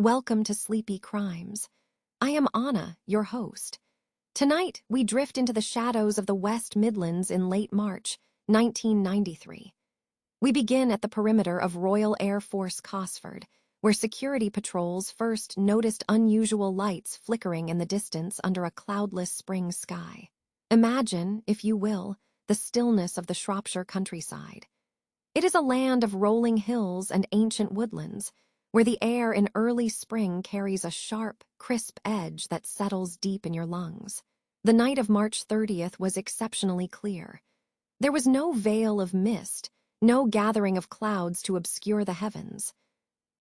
Welcome to Sleepy Crimes. I am Anna, your host. Tonight, we drift into the shadows of the West Midlands in late March, 1993. We begin at the perimeter of Royal Air Force Cosford, where security patrols first noticed unusual lights flickering in the distance under a cloudless spring sky. Imagine, if you will, the stillness of the Shropshire countryside. It is a land of rolling hills and ancient woodlands, where the air in early spring carries a sharp, crisp edge that settles deep in your lungs. The night of March 30th was exceptionally clear. There was no veil of mist, no gathering of clouds to obscure the heavens.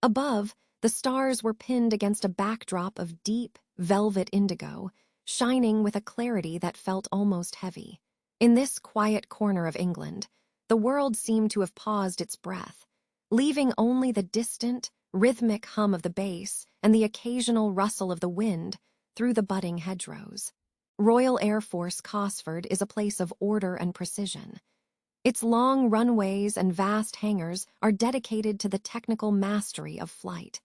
Above, the stars were pinned against a backdrop of deep, velvet indigo, shining with a clarity that felt almost heavy. In this quiet corner of England, the world seemed to have paused its breath, leaving only the distant, rhythmic hum of the bass and the occasional rustle of the wind through the budding hedgerows. Royal Air Force Cosford is a place of order and precision. Its long runways and vast hangars are dedicated to the technical mastery of flight.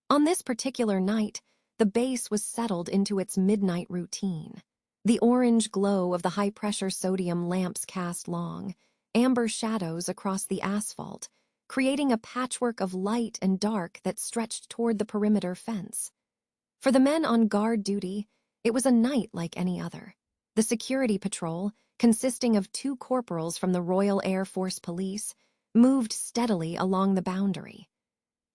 On this particular night, the base was settled into its midnight routine. The orange glow of the high-pressure sodium lamps cast long, amber shadows across the asphalt, creating a patchwork of light and dark that stretched toward the perimeter fence. For the men on guard duty, it was a night like any other. The security patrol, consisting of 2 corporals from the Royal Air Force Police, moved steadily along the boundary.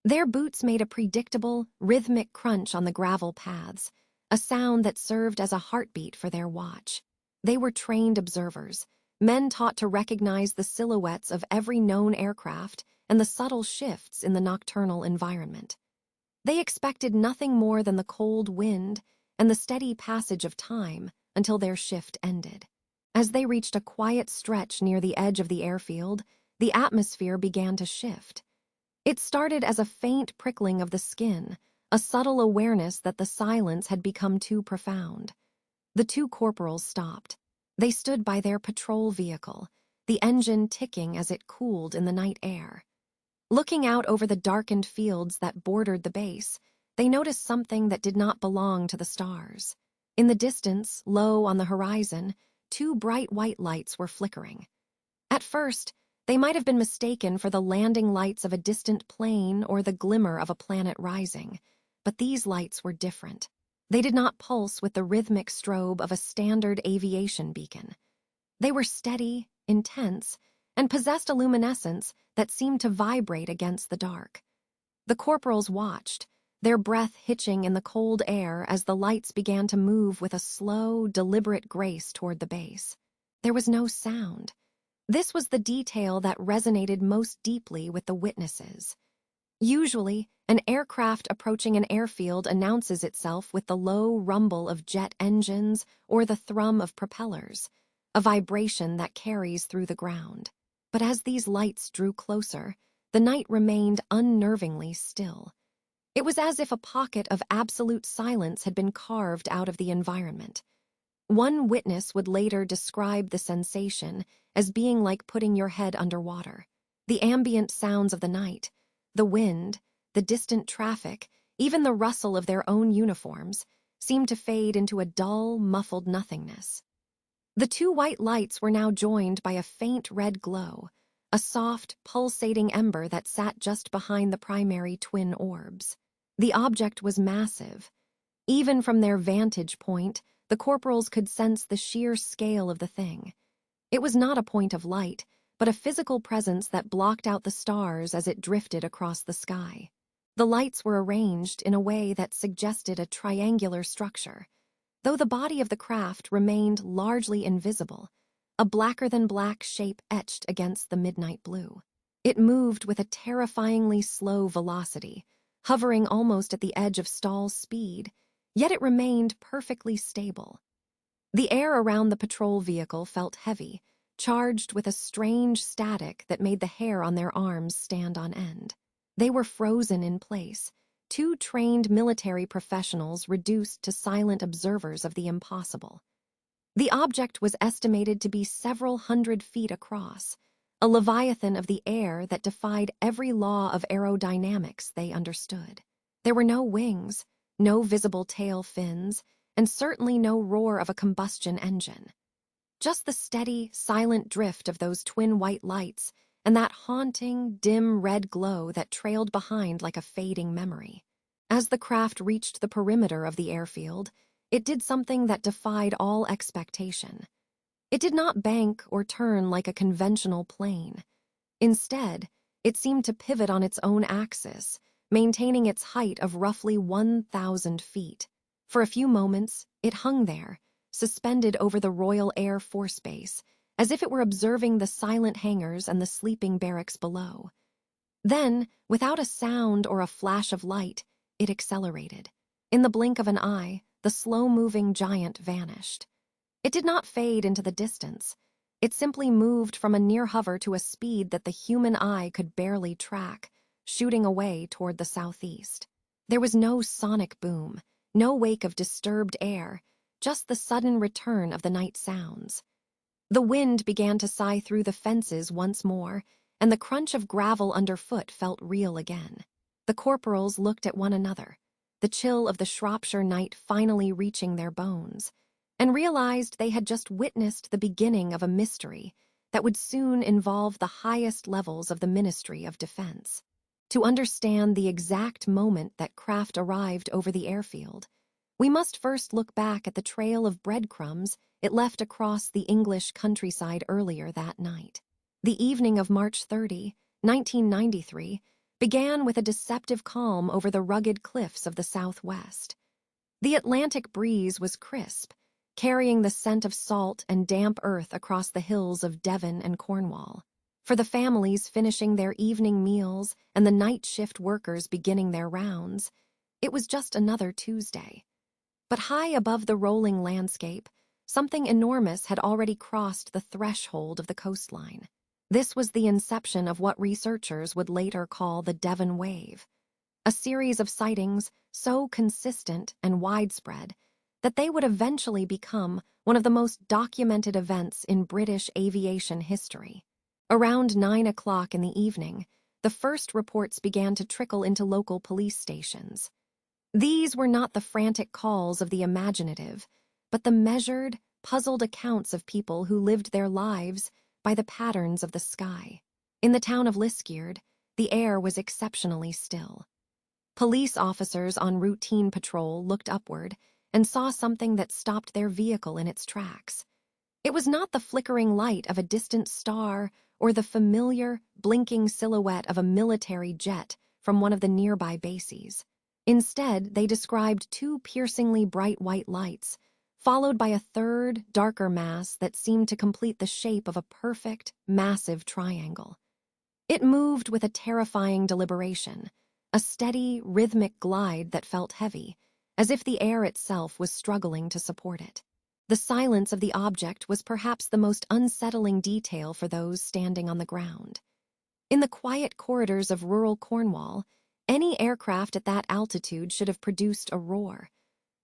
Their boots made a predictable, rhythmic crunch on the gravel paths, a sound that served as a heartbeat for their watch. They were trained observers, men taught to recognize the silhouettes of every known aircraft and the subtle shifts in the nocturnal environment. They expected nothing more than the cold wind and the steady passage of time until their shift ended. As they reached a quiet stretch near the edge of the airfield, the atmosphere began to shift. It started as a faint prickling of the skin, a subtle awareness that the silence had become too profound. The 2 corporals stopped. They stood by their patrol vehicle, the engine ticking as it cooled in the night air. Looking out over the darkened fields that bordered the base, they noticed something that did not belong to the stars. In the distance, low on the horizon, 2 bright white lights were flickering. At first, they might have been mistaken for the landing lights of a distant plane or the glimmer of a planet rising, but these lights were different. They did not pulse with the rhythmic strobe of a standard aviation beacon. They were steady, intense, and possessed a luminescence that seemed to vibrate against the dark. The corporals watched, their breath hitching in the cold air as the lights began to move with a slow, deliberate grace toward the base. There was no sound. This was the detail that resonated most deeply with the witnesses. Usually, an aircraft approaching an airfield announces itself with the low rumble of jet engines or the thrum of propellers, a vibration that carries through the ground. But as these lights drew closer, the night remained unnervingly still. It was as if a pocket of absolute silence had been carved out of the environment. One witness would later describe the sensation as being like putting your head underwater. The ambient sounds of the night, the wind, the distant traffic, even the rustle of their own uniforms, seemed to fade into a dull, muffled nothingness. The 2 white lights were now joined by a faint red glow, a soft, pulsating ember that sat just behind the primary twin orbs. The object was massive. Even from their vantage point, the corporals could sense the sheer scale of the thing. It was not a point of light, but a physical presence that blocked out the stars as it drifted across the sky. The lights were arranged in a way that suggested a triangular structure, though the body of the craft remained largely invisible, a blacker-than-black shape etched against the midnight blue. It moved with a terrifyingly slow velocity, hovering almost at the edge of stall speed, yet it remained perfectly stable. The air around the patrol vehicle felt heavy, charged with a strange static that made the hair on their arms stand on end. They were frozen in place, 2 trained military professionals reduced to silent observers of the impossible. The object was estimated to be several hundred feet across, a leviathan of the air that defied every law of aerodynamics they understood. There were no wings, no visible tail fins, and certainly no roar of a combustion engine. Just the steady, silent drift of those twin white lights and that haunting, dim red glow that trailed behind like a fading memory. As the craft reached the perimeter of the airfield, it did something that defied all expectation. It did not bank or turn like a conventional plane. Instead, it seemed to pivot on its own axis, maintaining its height of roughly 1,000 feet. For a few moments, it hung there, suspended over the Royal Air Force Base, as if it were observing the silent hangars and the sleeping barracks below. Then, without a sound or a flash of light, it accelerated. In the blink of an eye, the slow-moving giant vanished. It did not fade into the distance. It simply moved from a near hover to a speed that the human eye could barely track, shooting away toward the southeast. There was no sonic boom, no wake of disturbed air, just the sudden return of the night sounds. The wind began to sigh through the fences once more, and the crunch of gravel underfoot felt real again. The corporals looked at one another, the chill of the Shropshire night finally reaching their bones, and realized they had just witnessed the beginning of a mystery that would soon involve the highest levels of the Ministry of Defense. To understand the exact moment that craft arrived over the airfield, we must first look back at the trail of breadcrumbs it left across the English countryside earlier that night. The evening of March 30, 1993, began with a deceptive calm over the rugged cliffs of the southwest. The Atlantic breeze was crisp, carrying the scent of salt and damp earth across the hills of Devon and Cornwall. For the families finishing their evening meals and the night shift workers beginning their rounds, it was just another Tuesday. But high above the rolling landscape, something enormous had already crossed the threshold of the coastline. This was the inception of what researchers would later call the Devon Wave, a series of sightings so consistent and widespread that they would eventually become one of the most documented events in British aviation history. Around 9 o'clock in the evening, the first reports began to trickle into local police stations. These were not the frantic calls of the imaginative, but the measured, puzzled accounts of people who lived their lives by the patterns of the sky. In the town of Liskeard, the air was exceptionally still. Police officers on routine patrol looked upward and saw something that stopped their vehicle in its tracks. It was not the flickering light of a distant star or the familiar, blinking silhouette of a military jet from one of the nearby bases. Instead, they described two piercingly bright white lights, followed by a third, darker mass that seemed to complete the shape of a perfect, massive triangle. It moved with a terrifying deliberation, a steady, rhythmic glide that felt heavy, as if the air itself was struggling to support it. The silence of the object was perhaps the most unsettling detail for those standing on the ground. In the quiet corridors of rural Cornwall, any aircraft at that altitude should have produced a roar,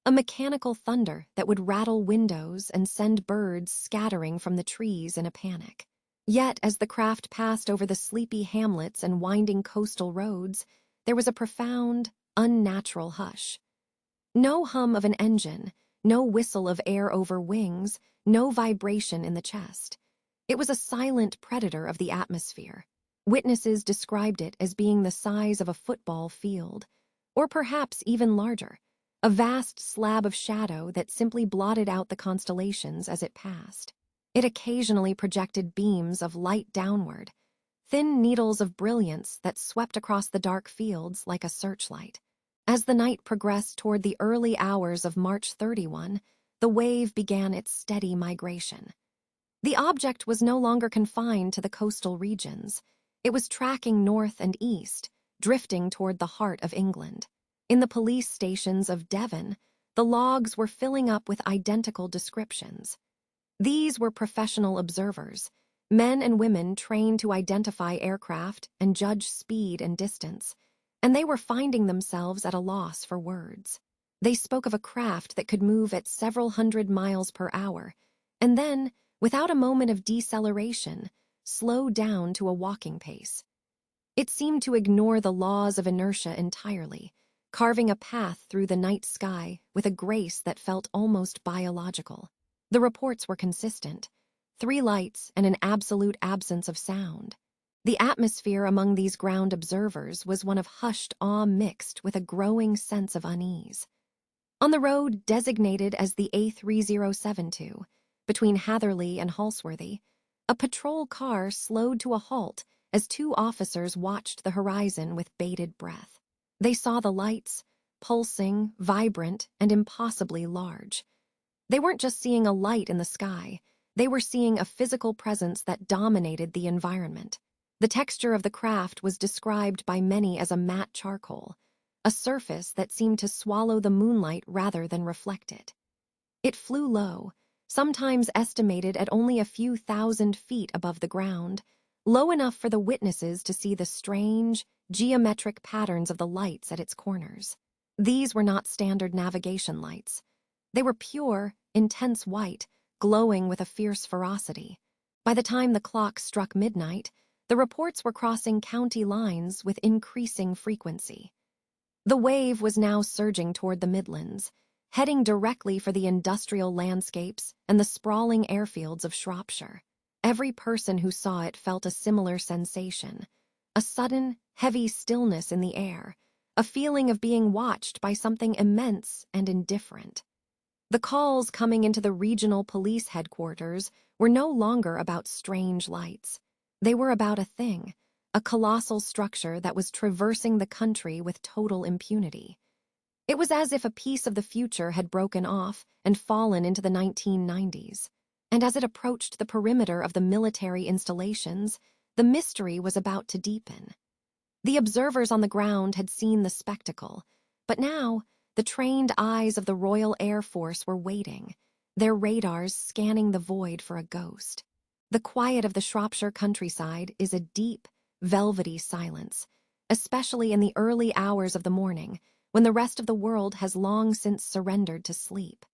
a mechanical thunder that would rattle windows and send birds scattering from the trees in a panic. Yet, as the craft passed over the sleepy hamlets and winding coastal roads, there was a profound, unnatural hush. No hum of an engine, no whistle of air over wings, no vibration in the chest. It was a silent predator of the atmosphere. Witnesses described it as being the size of a football field, or perhaps even larger, a vast slab of shadow that simply blotted out the constellations as it passed. It occasionally projected beams of light downward, thin needles of brilliance that swept across the dark fields like a searchlight. As the night progressed toward the early hours of March 31, the wave began its steady migration. The object was no longer confined to the coastal regions. It was tracking north and east, drifting toward the heart of England. In the police stations of Devon, the logs were filling up with identical descriptions. These were professional observers, men and women trained to identify aircraft and judge speed and distance, and they were finding themselves at a loss for words. They spoke of a craft that could move at several hundred miles per hour, and then, without a moment of deceleration, slow down to a walking pace. It seemed to ignore the laws of inertia entirely, carving a path through the night sky with a grace that felt almost biological. The reports were consistent: 3 lights and an absolute absence of sound. The atmosphere among these ground observers was one of hushed awe mixed with a growing sense of unease. On the road designated as the A3072, between Hatherley and Halsworthy, a patrol car slowed to a halt as 2 officers watched the horizon with bated breath. They saw the lights, pulsing, vibrant, and impossibly large. They weren't just seeing a light in the sky, they were seeing a physical presence that dominated the environment. The texture of the craft was described by many as a matte charcoal, a surface that seemed to swallow the moonlight rather than reflect it. It flew low, sometimes estimated at only a few thousand feet above the ground, low enough for the witnesses to see the strange, geometric patterns of the lights at its corners. These were not standard navigation lights. They were pure, intense white, glowing with a fierce ferocity. By the time the clock struck midnight, the reports were crossing county lines with increasing frequency. The wave was now surging toward the Midlands, heading directly for the industrial landscapes and the sprawling airfields of Shropshire. Every person who saw it felt a similar sensation: a sudden, heavy stillness in the air, a feeling of being watched by something immense and indifferent. The calls coming into the regional police headquarters were no longer about strange lights. They were about a thing, a colossal structure that was traversing the country with total impunity. It was as if a piece of the future had broken off and fallen into the 1990s. And as it approached the perimeter of the military installations, the mystery was about to deepen. The observers on the ground had seen the spectacle, but now the trained eyes of the Royal Air Force were waiting, their radars scanning the void for a ghost. The quiet of the Shropshire countryside is a deep, velvety silence, especially in the early hours of the morning, when the rest of the world has long since surrendered to sleep.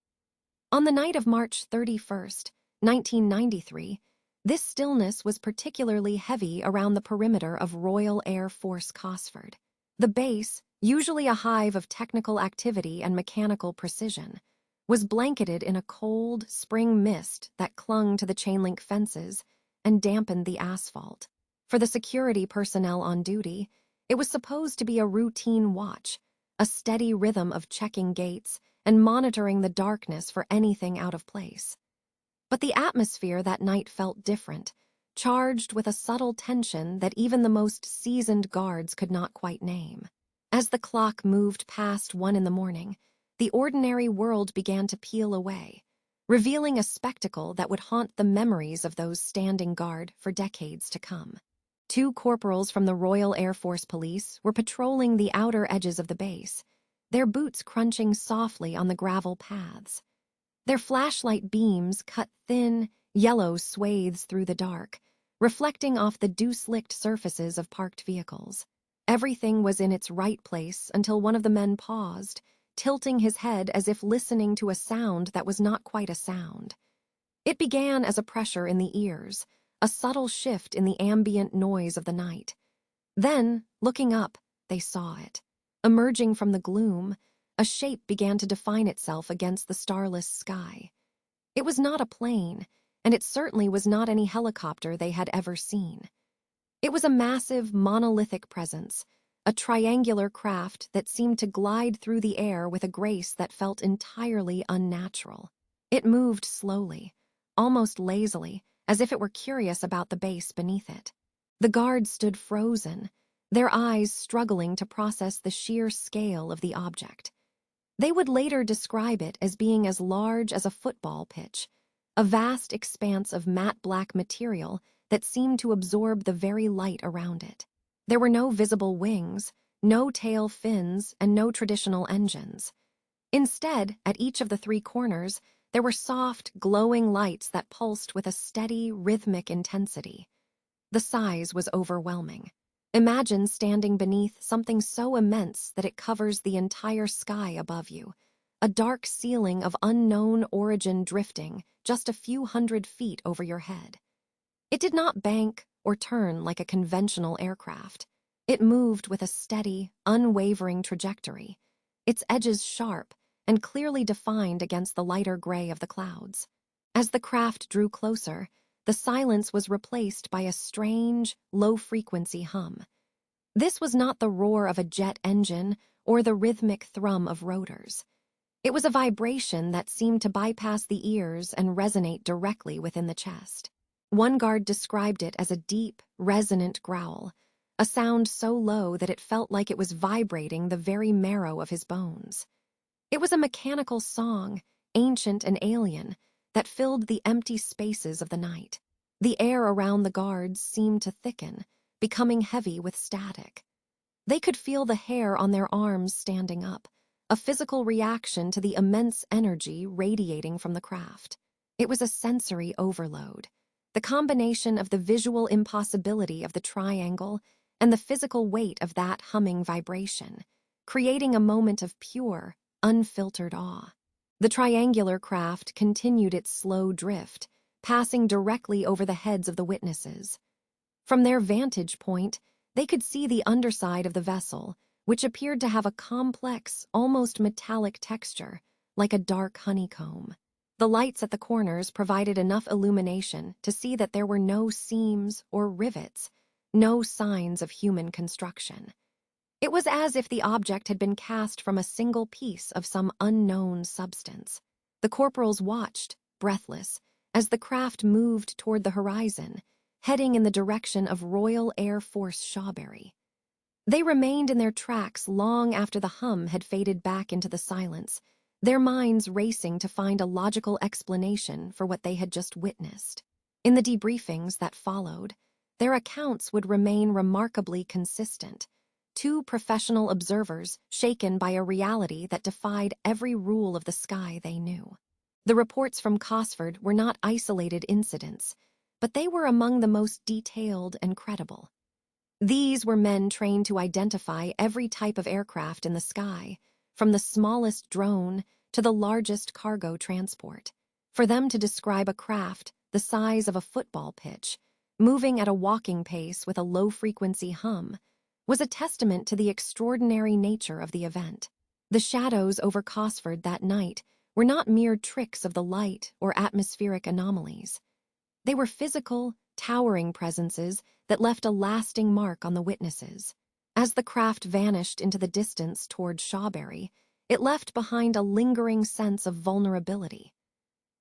On the night of March 31st, 1993, this stillness was particularly heavy around the perimeter of Royal Air Force Cosford. The base, usually a hive of technical activity and mechanical precision, was blanketed in a cold, spring mist that clung to the chain-link fences and dampened the asphalt. For the security personnel on duty, it was supposed to be a routine watch, a steady rhythm of checking gates and monitoring the darkness for anything out of place. But the atmosphere that night felt different, charged with a subtle tension that even the most seasoned guards could not quite name. As the clock moved past 1 in the morning, the ordinary world began to peel away, revealing a spectacle that would haunt the memories of those standing guard for decades to come. 2 corporals from the Royal Air Force Police were patrolling the outer edges of the base, their boots crunching softly on the gravel paths. Their flashlight beams cut thin, yellow swathes through the dark, reflecting off the dew-slicked surfaces of parked vehicles. Everything was in its right place until one of the men paused, tilting his head as if listening to a sound that was not quite a sound. It began as a pressure in the ears, a subtle shift in the ambient noise of the night. Then, looking up, they saw it. Emerging from the gloom, a shape began to define itself against the starless sky. It was not a plane, and it certainly was not any helicopter they had ever seen. It was a massive, monolithic presence, a triangular craft that seemed to glide through the air with a grace that felt entirely unnatural. It moved slowly, almost lazily, as if it were curious about the base beneath it. The guards stood frozen, their eyes struggling to process the sheer scale of the object. They would later describe it as being as large as a football pitch, a vast expanse of matte black material that seemed to absorb the very light around it. There were no visible wings, no tail fins, and no traditional engines. Instead, at each of the 3 corners, there were soft, glowing lights that pulsed with a steady, rhythmic intensity. The size was overwhelming. Imagine standing beneath something so immense that it covers the entire sky above you, a dark ceiling of unknown origin drifting just a few hundred feet over your head. It did not bank or turn like a conventional aircraft. It moved with a steady, unwavering trajectory, its edges sharp and clearly defined against the lighter gray of the clouds. As the craft drew closer, the silence was replaced by a strange, low-frequency hum. This was not the roar of a jet engine or the rhythmic thrum of rotors. It was a vibration that seemed to bypass the ears and resonate directly within the chest. One guard described it as a deep, resonant growl, a sound so low that it felt like it was vibrating the very marrow of his bones. It was a mechanical song, ancient and alien, that filled the empty spaces of the night. The air around the guards seemed to thicken, becoming heavy with static. They could feel the hair on their arms standing up, a physical reaction to the immense energy radiating from the craft. It was a sensory overload. The combination of the visual impossibility of the triangle and the physical weight of that humming vibration, creating a moment of pure, unfiltered awe. The triangular craft continued its slow drift, passing directly over the heads of the witnesses. From their vantage point, they could see the underside of the vessel, which appeared to have a complex, almost metallic texture, like a dark honeycomb. The lights at the corners provided enough illumination to see that there were no seams or rivets, no signs of human construction. It was as if the object had been cast from a single piece of some unknown substance. The corporals watched, breathless, as the craft moved toward the horizon, heading in the direction of Royal Air Force Shawbury. They remained in their tracks long after the hum had faded back into the silence, their minds racing to find a logical explanation for what they had just witnessed. In the debriefings that followed, their accounts would remain remarkably consistent. Two professional observers shaken by a reality that defied every rule of the sky they knew. The reports from Cosford were not isolated incidents, but they were among the most detailed and credible. These were men trained to identify every type of aircraft in the sky, from the smallest drone to the largest cargo transport. For them to describe a craft the size of a football pitch, moving at a walking pace with a low-frequency hum, was a testament to the extraordinary nature of the event. The shadows over Cosford that night were not mere tricks of the light or atmospheric anomalies. They were physical, towering presences that left a lasting mark on the witnesses. As the craft vanished into the distance toward Shawbury, it left behind a lingering sense of vulnerability.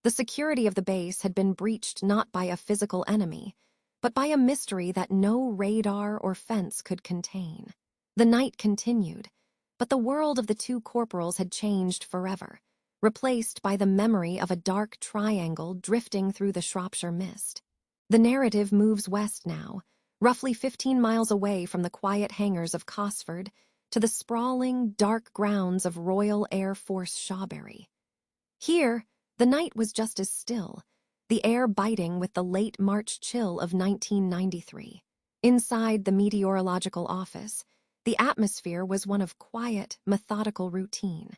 The security of the base had been breached not by a physical enemy, but by a mystery that no radar or fence could contain. The night continued, but the world of the two corporals had changed forever, replaced by the memory of a dark triangle drifting through the Shropshire mist. The narrative moves west now, roughly 15 miles away from the quiet hangars of Cosford to the sprawling, dark grounds of Royal Air Force Shawbury. Here, the night was just as still, the air biting with the late March chill of 1993. Inside the meteorological office, the atmosphere was one of quiet, methodical routine.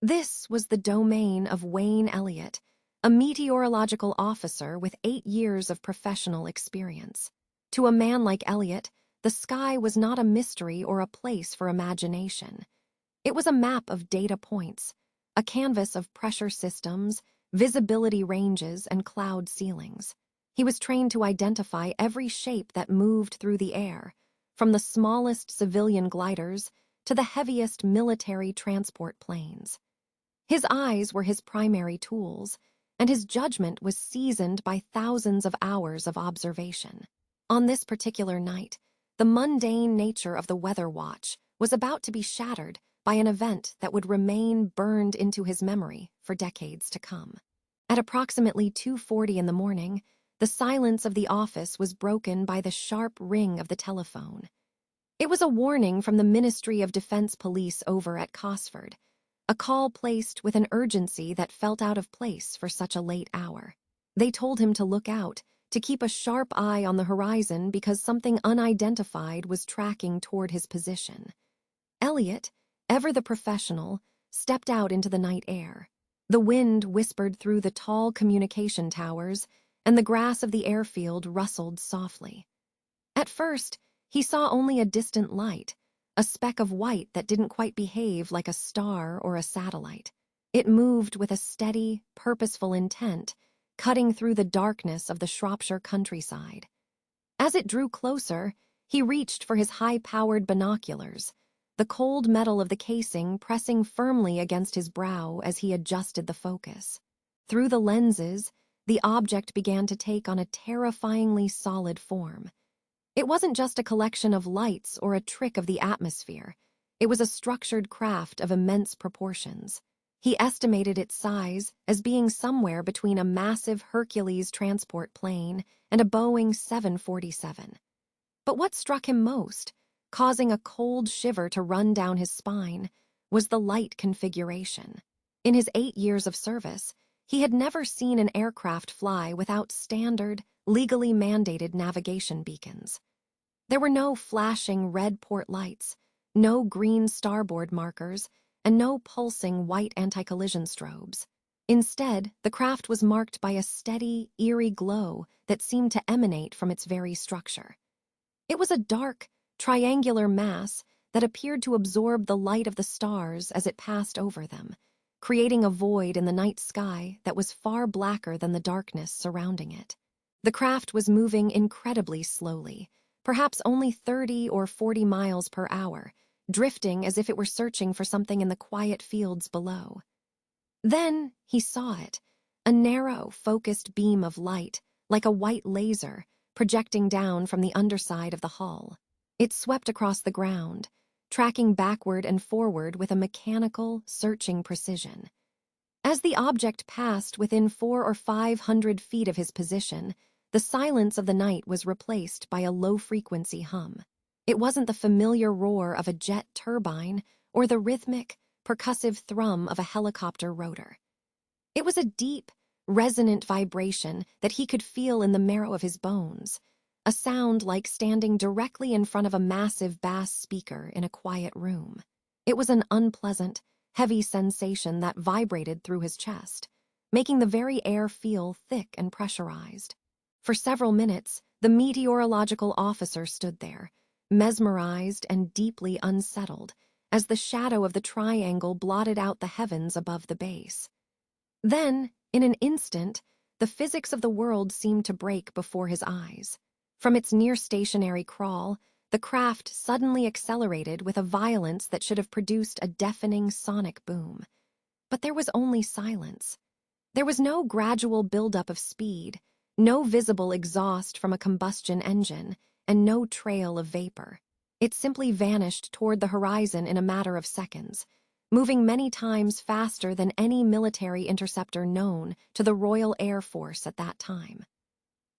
This was the domain of Wayne Elliott, a meteorological officer with 8 years of professional experience. To a man like Elliott, the sky was not a mystery or a place for imagination. It was a map of data points, a canvas of pressure systems, visibility ranges, and cloud ceilings. He was trained to identify every shape that moved through the air, from the smallest civilian gliders to the heaviest military transport planes. His eyes were his primary tools, and his judgment was seasoned by thousands of hours of observation. On this particular night, the mundane nature of the weather watch was about to be shattered by an event that would remain burned into his memory for decades to come. At approximately 2:40 in the morning, the silence of the office was broken by the sharp ring of the telephone. It was a warning from the Ministry of Defense Police over at Cosford, a call placed with an urgency that felt out of place for such a late hour. They told him to look out, to keep a sharp eye on the horizon because something unidentified was tracking toward his position. Elliott, ever the professional, stepped out into the night air. The wind whispered through the tall communication towers, and the grass of the airfield rustled softly. At first, he saw only a distant light, a speck of white that didn't quite behave like a star or a satellite. It moved with a steady, purposeful intent, cutting through the darkness of the Shropshire countryside. As it drew closer, he reached for his high-powered binoculars, the cold metal of the casing pressing firmly against his brow as he adjusted the focus. Through the lenses, the object began to take on a terrifyingly solid form. It wasn't just a collection of lights or a trick of the atmosphere. It was a structured craft of immense proportions. He estimated its size as being somewhere between a massive Hercules transport plane and a Boeing 747. But what struck him most, causing a cold shiver to run down his spine, was the light configuration. In his 8 years of service, he had never seen an aircraft fly without standard, legally mandated navigation beacons. There were no flashing red port lights, no green starboard markers, and no pulsing white anti-collision strobes. Instead, the craft was marked by a steady, eerie glow that seemed to emanate from its very structure. It was a dark, triangular mass that appeared to absorb the light of the stars as it passed over them, creating a void in the night sky that was far blacker than the darkness surrounding it. The craft was moving incredibly slowly, perhaps only 30 or 40 miles per hour, drifting as if it were searching for something in the quiet fields below. Then he saw it, a narrow, focused beam of light, like a white laser, projecting down from the underside of the hull. It swept across the ground, tracking backward and forward with a mechanical, searching precision. As the object passed within 400 or 500 feet of his position, the silence of the night was replaced by a low-frequency hum. It wasn't the familiar roar of a jet turbine or the rhythmic, percussive thrum of a helicopter rotor. It was a deep, resonant vibration that he could feel in the marrow of his bones, a sound like standing directly in front of a massive bass speaker in a quiet room. It was an unpleasant, heavy sensation that vibrated through his chest, making the very air feel thick and pressurized. For several minutes, the meteorological officer stood there, mesmerized and deeply unsettled, as the shadow of the triangle blotted out the heavens above the base. Then, in an instant, the physics of the world seemed to break before his eyes. From its near-stationary crawl, the craft suddenly accelerated with a violence that should have produced a deafening sonic boom. But there was only silence. There was no gradual buildup of speed, no visible exhaust from a combustion engine, and no trail of vapor. It simply vanished toward the horizon in a matter of seconds, moving many times faster than any military interceptor known to the Royal Air Force at that time.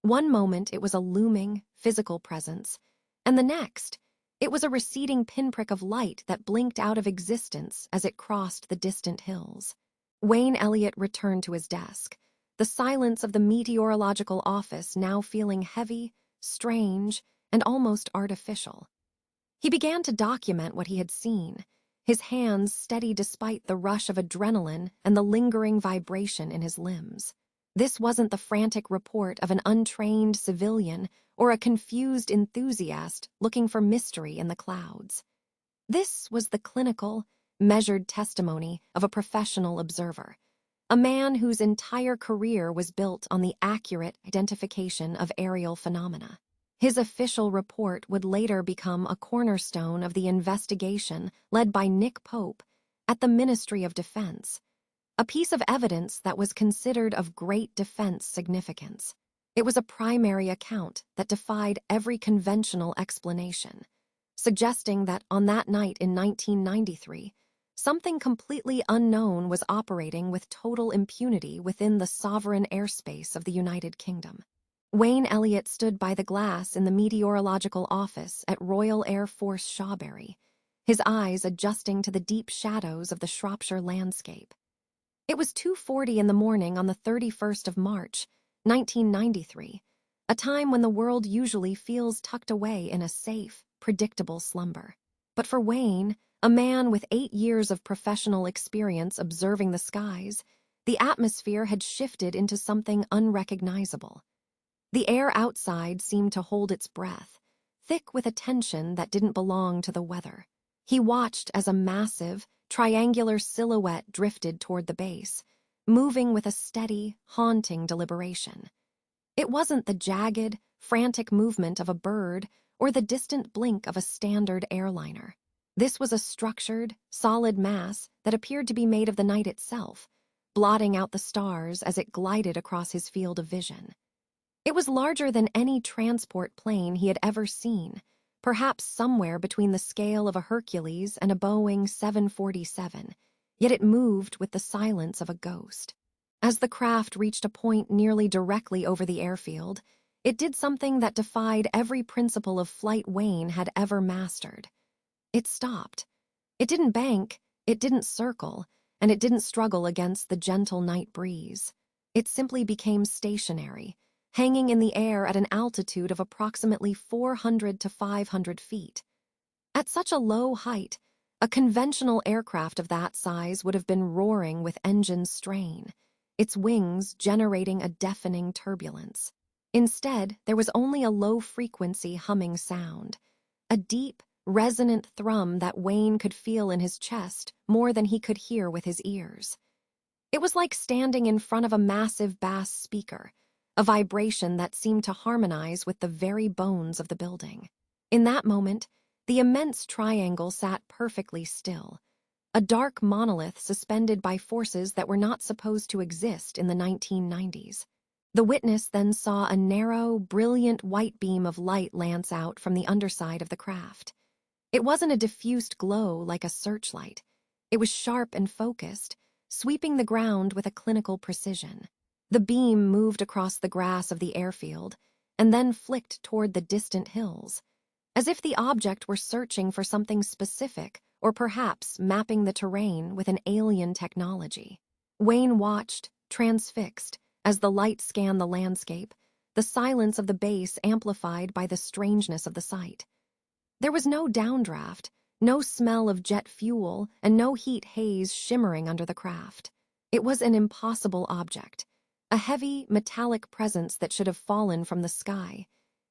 One moment it was a looming, physical presence, and the next, it was a receding pinprick of light that blinked out of existence as it crossed the distant hills. Wayne Elliott returned to his desk, the silence of the meteorological office now feeling heavy, strange, and almost artificial. He began to document what he had seen, his hands steady despite the rush of adrenaline and the lingering vibration in his limbs. This wasn't the frantic report of an untrained civilian or a confused enthusiast looking for mystery in the clouds. This was the clinical, measured testimony of a professional observer, a man whose entire career was built on the accurate identification of aerial phenomena. His official report would later become a cornerstone of the investigation led by Nick Pope at the Ministry of Defense, a piece of evidence that was considered of great defense significance. It was a primary account that defied every conventional explanation, suggesting that on that night in 1993, something completely unknown was operating with total impunity within the sovereign airspace of the United Kingdom. Wayne Elliott stood by the glass in the meteorological office at Royal Air Force Shawbury, his eyes adjusting to the deep shadows of the Shropshire landscape. It was 2:40 in the morning on the 31st of March, 1993, a time when the world usually feels tucked away in a safe, predictable slumber. But for Wayne, a man with 8 years of professional experience observing the skies, the atmosphere had shifted into something unrecognizable. The air outside seemed to hold its breath, thick with a tension that didn't belong to the weather. He watched as a massive, triangular silhouette drifted toward the base, moving with a steady, haunting deliberation. It wasn't the jagged, frantic movement of a bird or the distant blink of a standard airliner. This was a structured, solid mass that appeared to be made of the night itself, blotting out the stars as it glided across his field of vision. It was larger than any transport plane he had ever seen, perhaps somewhere between the scale of a Hercules and a Boeing 747, yet it moved with the silence of a ghost. As the craft reached a point nearly directly over the airfield, it did something that defied every principle of flight Wayne had ever mastered. It stopped. It didn't bank, it didn't circle, and it didn't struggle against the gentle night breeze. It simply became stationary, hanging in the air at an altitude of approximately 400 to 500 feet. At such a low height, a conventional aircraft of that size would have been roaring with engine strain, its wings generating a deafening turbulence. Instead, there was only a low-frequency humming sound, a deep, resonant thrum that Wayne could feel in his chest more than he could hear with his ears. It was like standing in front of a massive bass speaker, a vibration that seemed to harmonize with the very bones of the building. In that moment, the immense triangle sat perfectly still, a dark monolith suspended by forces that were not supposed to exist in the 1990s. The witness then saw a narrow, brilliant white beam of light lance out from the underside of the craft. It wasn't a diffused glow like a searchlight. It was sharp and focused, sweeping the ground with a clinical precision. The beam moved across the grass of the airfield and then flicked toward the distant hills, as if the object were searching for something specific or perhaps mapping the terrain with an alien technology. Wayne watched, transfixed, as the light scanned the landscape, the silence of the base amplified by the strangeness of the sight. There was no downdraft, no smell of jet fuel, and no heat haze shimmering under the craft. It was an impossible object, a heavy, metallic presence that should have fallen from the sky.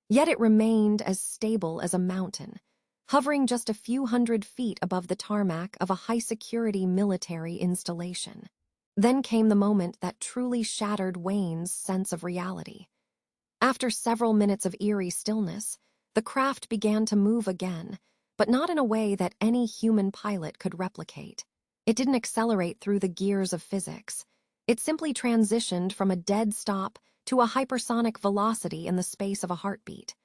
Yet it remained as stable as a mountain, hovering just a few hundred feet above the tarmac of a high-security military installation. Then came the moment that truly shattered Wayne's sense of reality. After several minutes of eerie stillness, the craft began to move again, but not in a way that any human pilot could replicate. It didn't accelerate through the gears of physics. It simply transitioned from a dead stop to a hypersonic velocity in the space of a heartbeat.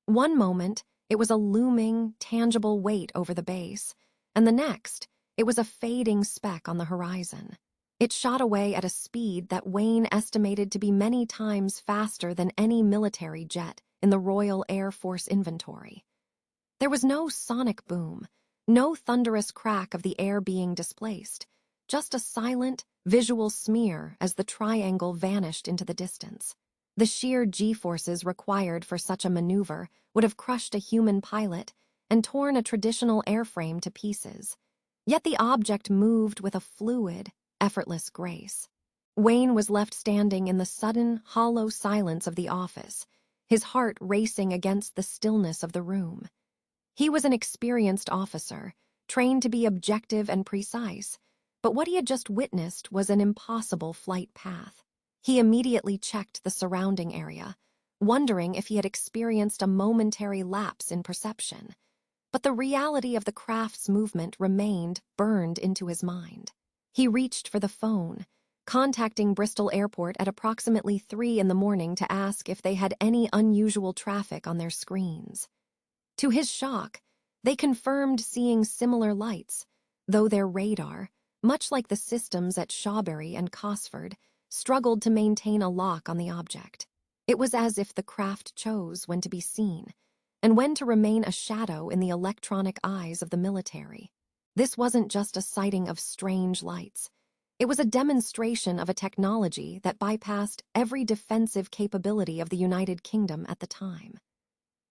One moment, it was a looming, tangible weight over the base, and the next, it was a fading speck on the horizon. It shot away at a speed that Wayne estimated to be many times faster than any military jet in the Royal Air Force inventory. There was no sonic boom, no thunderous crack of the air being displaced, just a silent, visual smear as the triangle vanished into the distance. The sheer G-forces required for such a maneuver would have crushed a human pilot and torn a traditional airframe to pieces. Yet the object moved with a fluid, effortless grace. Wayne was left standing in the sudden, hollow silence of the office, his heart racing against the stillness of the room. He was an experienced officer, trained to be objective and precise, but what he had just witnessed was an impossible flight path. He immediately checked the surrounding area, wondering if he had experienced a momentary lapse in perception. But the reality of the craft's movement remained burned into his mind. He reached for the phone, contacting Bristol Airport at approximately 3 a.m. to ask if they had any unusual traffic on their screens. To his shock, they confirmed seeing similar lights, though their radar, much like the systems at Shawbury and Cosford, struggled to maintain a lock on the object. It was as if the craft chose when to be seen, and when to remain a shadow in the electronic eyes of the military. This wasn't just a sighting of strange lights. It was a demonstration of a technology that bypassed every defensive capability of the United Kingdom at the time.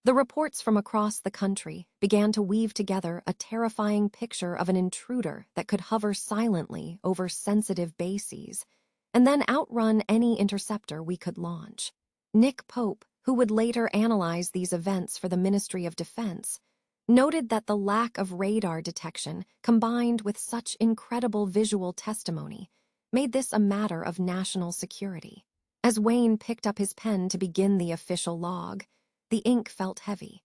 The reports from across the country began to weave together a terrifying picture of an intruder that could hover silently over sensitive bases and then outrun any interceptor we could launch. Nick Pope, who would later analyze these events for the Ministry of Defense, noted that the lack of radar detection, combined with such incredible visual testimony, made this a matter of national security. As Wayne picked up his pen to begin the official log, the ink felt heavy.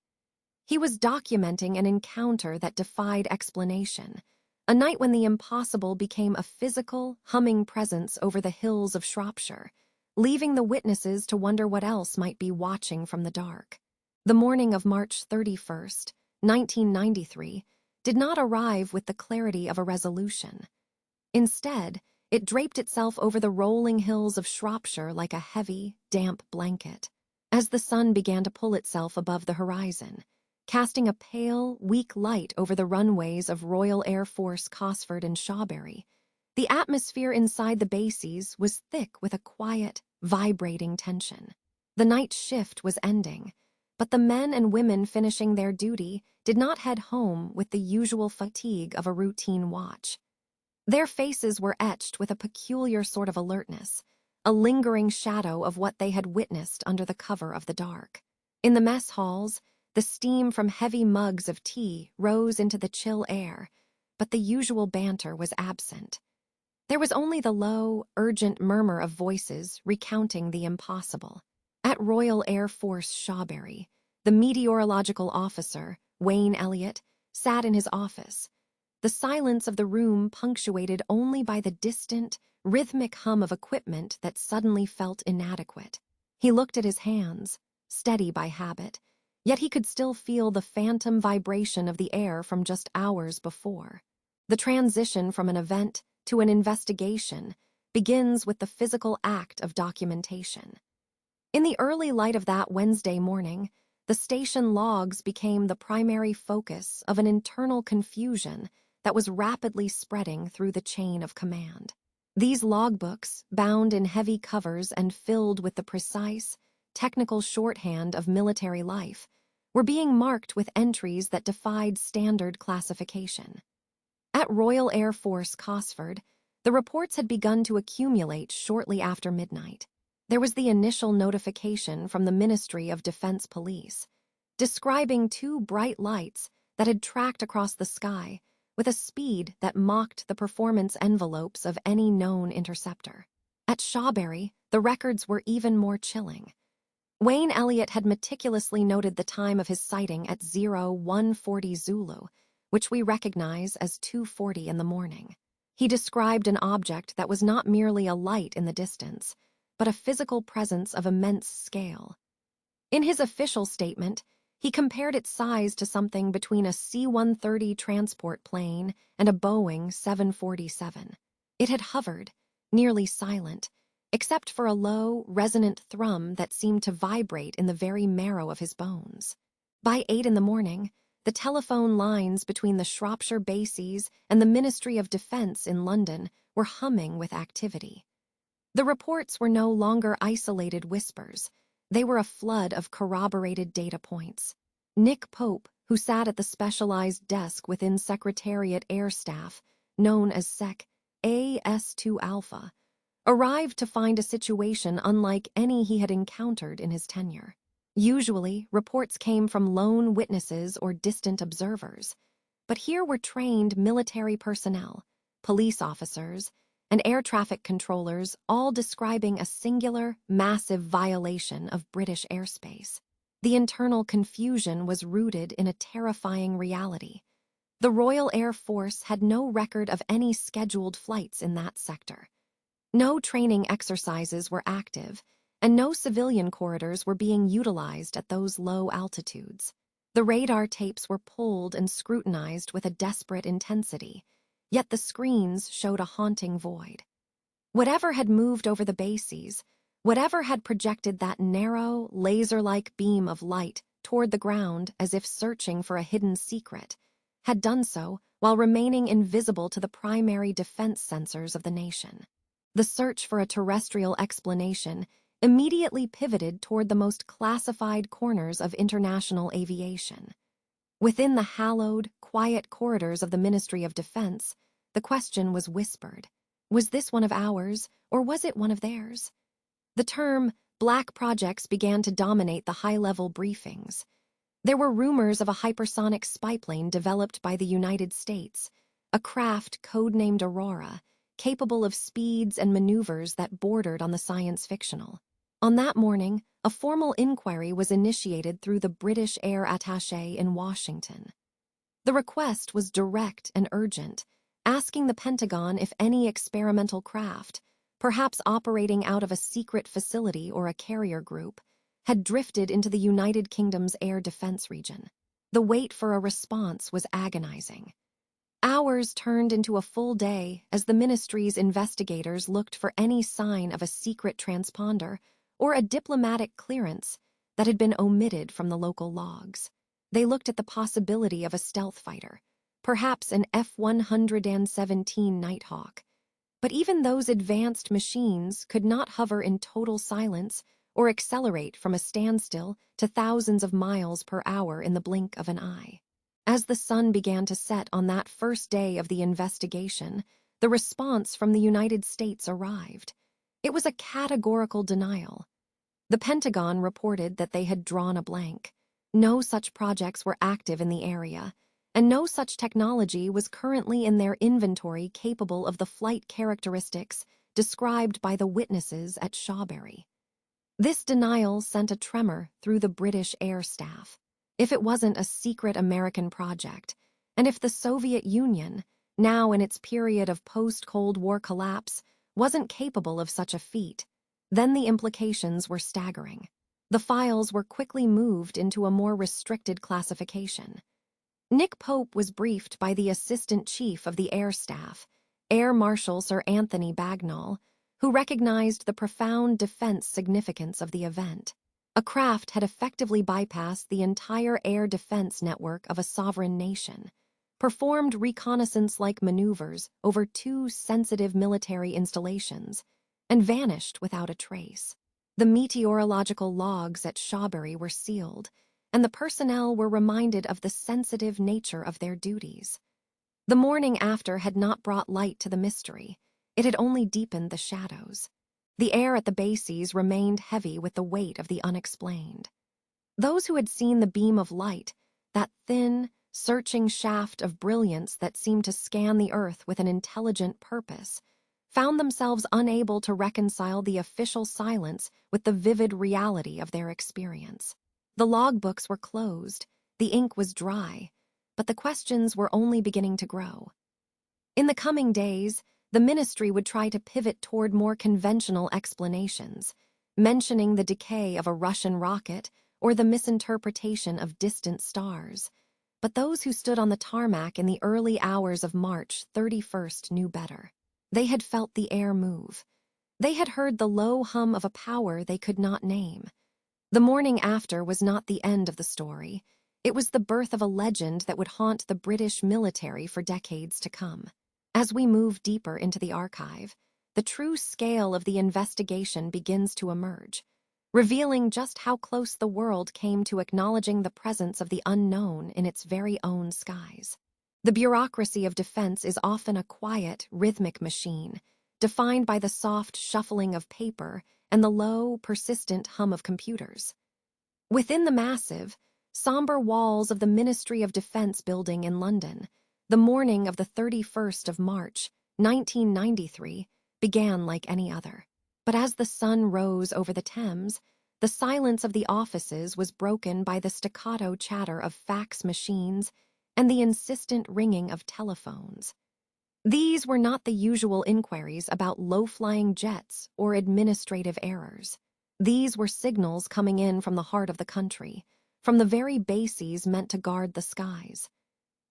He was documenting an encounter that defied explanation, a night when the impossible became a physical, humming presence over the hills of Shropshire, leaving the witnesses to wonder what else might be watching from the dark. The morning of March 31st, 1993, did not arrive with the clarity of a resolution. Instead, it draped itself over the rolling hills of Shropshire like a heavy, damp blanket, as the sun began to pull itself above the horizon, casting a pale, weak light over the runways of Royal Air Force Cosford and Shawbury. The atmosphere inside the bases was thick with a quiet, vibrating tension. The night shift was ending, but the men and women finishing their duty did not head home with the usual fatigue of a routine watch. Their faces were etched with a peculiar sort of alertness, a lingering shadow of what they had witnessed under the cover of the dark. In the mess halls, the steam from heavy mugs of tea rose into the chill air, but the usual banter was absent. There was only the low, urgent murmur of voices recounting the impossible. At Royal Air Force Shawbury, the meteorological officer, Wayne Elliott, sat in his office, the silence of the room punctuated only by the distant, rhythmic hum of equipment that suddenly felt inadequate. He looked at his hands, steady by habit, yet he could still feel the phantom vibration of the air from just hours before. The transition from an event to an investigation begins with the physical act of documentation. In the early light of that Wednesday morning, the station logs became the primary focus of an internal confusion that was rapidly spreading through the chain of command. These logbooks, bound in heavy covers and filled with the precise, technical shorthand of military life, were being marked with entries that defied standard classification. At Royal Air Force Cosford, the reports had begun to accumulate shortly after midnight. There was the initial notification from the Ministry of Defense Police, describing two bright lights that had tracked across the sky with a speed that mocked the performance envelopes of any known interceptor. At Shawbury, the records were even more chilling. Wayne Elliott had meticulously noted the time of his sighting at 0140 Zulu, which we recognize as 2:40 in the morning. He described an object that was not merely a light in the distance, but a physical presence of immense scale. In his official statement, he compared its size to something between a C-130 transport plane and a Boeing 747. It had hovered, nearly silent, except for a low, resonant thrum that seemed to vibrate in the very marrow of his bones. By 8 in the morning, the telephone lines between the Shropshire bases and the Ministry of Defence in London were humming with activity. The reports were no longer isolated whispers. They were a flood of corroborated data points. Nick Pope, who sat at the specialized desk within Secretariat Air Staff, known as Sec. AS2 Alpha, arrived to find a situation unlike any he had encountered in his tenure. Usually, reports came from lone witnesses or distant observers, but here were trained military personnel, police officers, and air traffic controllers all describing a singular, massive violation of British airspace. The internal confusion was rooted in a terrifying reality. The Royal Air Force had no record of any scheduled flights in that sector. No training exercises were active, and no civilian corridors were being utilized at those low altitudes. The radar tapes were pulled and scrutinized with a desperate intensity, yet the screens showed a haunting void. Whatever had moved over the bases, whatever had projected that narrow, laser-like beam of light toward the ground as if searching for a hidden secret, had done so while remaining invisible to the primary defense sensors of the nation. The search for a terrestrial explanation immediately pivoted toward the most classified corners of international aviation. Within the hallowed, quiet corridors of the Ministry of Defense, the question was whispered. Was this one of ours, or was it one of theirs? The term black projects began to dominate the high-level briefings. There were rumors of a hypersonic spyplane developed by the United States, a craft codenamed Aurora, capable of speeds and maneuvers that bordered on the science fictional. On that morning, a formal inquiry was initiated through the British Air Attaché in Washington. The request was direct and urgent, asking the Pentagon if any experimental craft, perhaps operating out of a secret facility or a carrier group, had drifted into the United Kingdom's air defense region. The wait for a response was agonizing. Hours turned into a full day as the ministry's investigators looked for any sign of a secret transponder or a diplomatic clearance that had been omitted from the local logs. They looked at the possibility of a stealth fighter, perhaps an F-117 Nighthawk. But even those advanced machines could not hover in total silence or accelerate from a standstill to thousands of miles per hour in the blink of an eye. As the sun began to set on that first day of the investigation, the response from the United States arrived. It was a categorical denial. The Pentagon reported that they had drawn a blank. No such projects were active in the area, and no such technology was currently in their inventory capable of the flight characteristics described by the witnesses at Shawbury. This denial sent a tremor through the British air staff. If it wasn't a secret American project, and if the Soviet Union, now in its period of post-Cold War collapse, wasn't capable of such a feat, then the implications were staggering. The files were quickly moved into a more restricted classification. Nick Pope was briefed by the Assistant Chief of the Air Staff, Air Marshal Sir Anthony Bagnall, who recognized the profound defense significance of the event. A craft had effectively bypassed the entire air defense network of a sovereign nation, performed reconnaissance-like maneuvers over 2 sensitive military installations, and vanished without a trace. The meteorological logs at Shawbury were sealed, and the personnel were reminded of the sensitive nature of their duties. The morning after had not brought light to the mystery. It had only deepened the shadows. The air at the bases remained heavy with the weight of the unexplained. Those who had seen the beam of light, that thin, searching shaft of brilliance that seemed to scan the earth with an intelligent purpose, found themselves unable to reconcile the official silence with the vivid reality of their experience. The logbooks were closed, the ink was dry, but the questions were only beginning to grow. In the coming days, the ministry would try to pivot toward more conventional explanations, mentioning the decay of a Russian rocket or the misinterpretation of distant stars. But those who stood on the tarmac in the early hours of March 31st knew better. They had felt the air move. They had heard the low hum of a power they could not name. The morning after was not the end of the story. It was the birth of a legend that would haunt the British military for decades to come. As we move deeper into the archive, the true scale of the investigation begins to emerge, revealing just how close the world came to acknowledging the presence of the unknown in its very own skies. The bureaucracy of defense is often a quiet, rhythmic machine, defined by the soft shuffling of paper and the low, persistent hum of computers. Within the massive, somber walls of the Ministry of Defense building in London, the morning of the 31st of March, 1993, began like any other. But as the sun rose over the Thames, the silence of the offices was broken by the staccato chatter of fax machines and the insistent ringing of telephones. These were not the usual inquiries about low-flying jets or administrative errors. These were signals coming in from the heart of the country, from the very bases meant to guard the skies.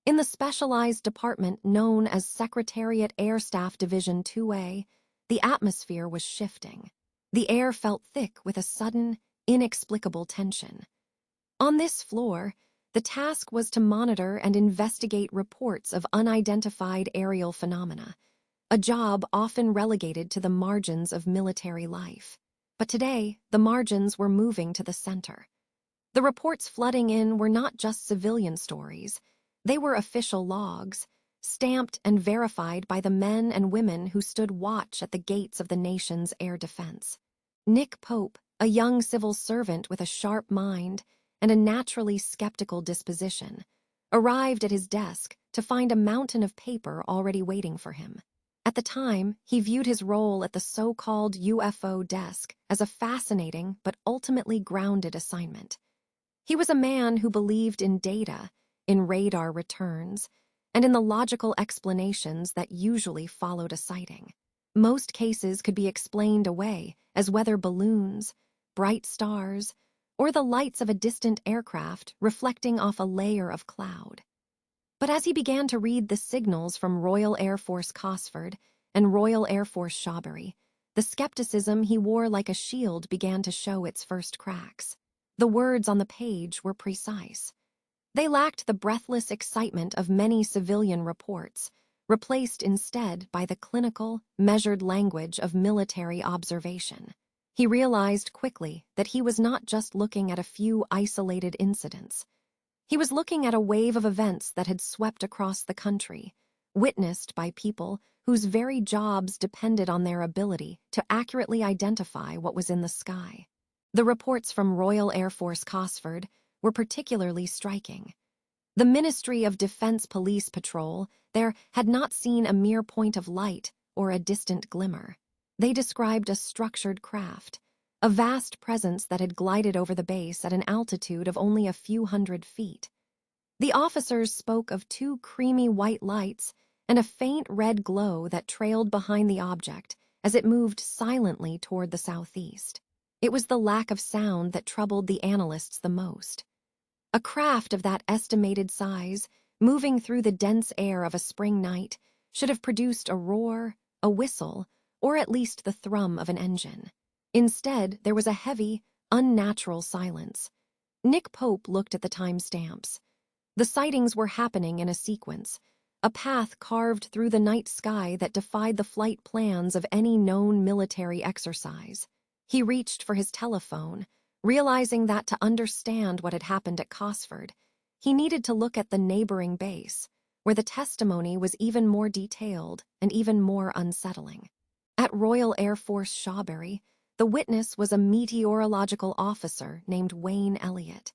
In the specialized department known as Secretariat Air Staff Division 2A, the atmosphere was shifting. The air felt thick with a sudden, inexplicable tension. On this floor, the task was to monitor and investigate reports of unidentified aerial phenomena, a job often relegated to the margins of military life. But today, the margins were moving to the center. The reports flooding in were not just civilian stories. They were official logs, stamped and verified by the men and women who stood watch at the gates of the nation's air defense. Nick Pope, a young civil servant with a sharp mind and a naturally skeptical disposition, arrived at his desk to find a mountain of paper already waiting for him. At the time, he viewed his role at the so-called UFO desk as a fascinating but ultimately grounded assignment. He was a man who believed in data, in radar returns, and in the logical explanations that usually followed a sighting. Most cases could be explained away as weather balloons, bright stars, or the lights of a distant aircraft reflecting off a layer of cloud. But as he began to read the signals from Royal Air Force Cosford and Royal Air Force Shawbury, the skepticism he wore like a shield began to show its first cracks. The words on the page were precise. They lacked the breathless excitement of many civilian reports, replaced instead by the clinical, measured language of military observation. He realized quickly that he was not just looking at a few isolated incidents. He was looking at a wave of events that had swept across the country, witnessed by people whose very jobs depended on their ability to accurately identify what was in the sky. The reports from Royal Air Force Cosford were particularly striking. The Ministry of Defense Police Patrol there had not seen a mere point of light or a distant glimmer. They described a structured craft, a vast presence that had glided over the base at an altitude of only a few hundred feet. The officers spoke of two creamy white lights and a faint red glow that trailed behind the object as it moved silently toward the southeast. It was the lack of sound that troubled the analysts the most. A craft of that estimated size, moving through the dense air of a spring night, should have produced a roar, a whistle, or at least the thrum of an engine. Instead, there was a heavy, unnatural silence. Nick Pope looked at the timestamps. The sightings were happening in a sequence, a path carved through the night sky that defied the flight plans of any known military exercise. He reached for his telephone, realizing that to understand what had happened at Cosford, he needed to look at the neighboring base, where the testimony was even more detailed and even more unsettling. At Royal Air Force Shawbury, the witness was a meteorological officer named Wayne Elliott.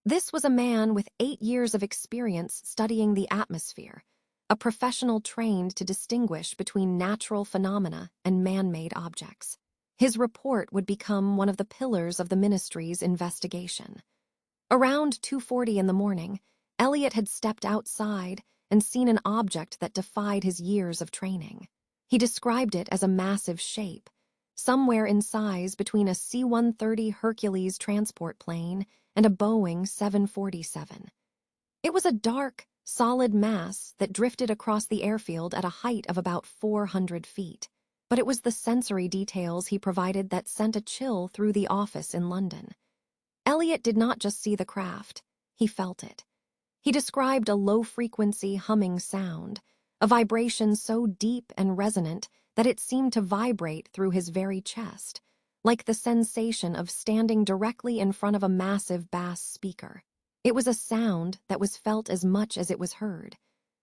This was a man with 8 years of experience studying the atmosphere, a professional trained to distinguish between natural phenomena and man-made objects. His report would become one of the pillars of the ministry's investigation. Around 2:40 in the morning, Elliott had stepped outside and seen an object that defied his years of training. He described it as a massive shape, somewhere in size between a C-130 Hercules transport plane and a Boeing 747. It was a dark, solid mass that drifted across the airfield at a height of about 400 feet. But it was the sensory details he provided that sent a chill through the office in London. Elliott did not just see the craft, he felt it. He described a low-frequency humming sound, a vibration so deep and resonant that it seemed to vibrate through his very chest, like the sensation of standing directly in front of a massive bass speaker. It was a sound that was felt as much as it was heard,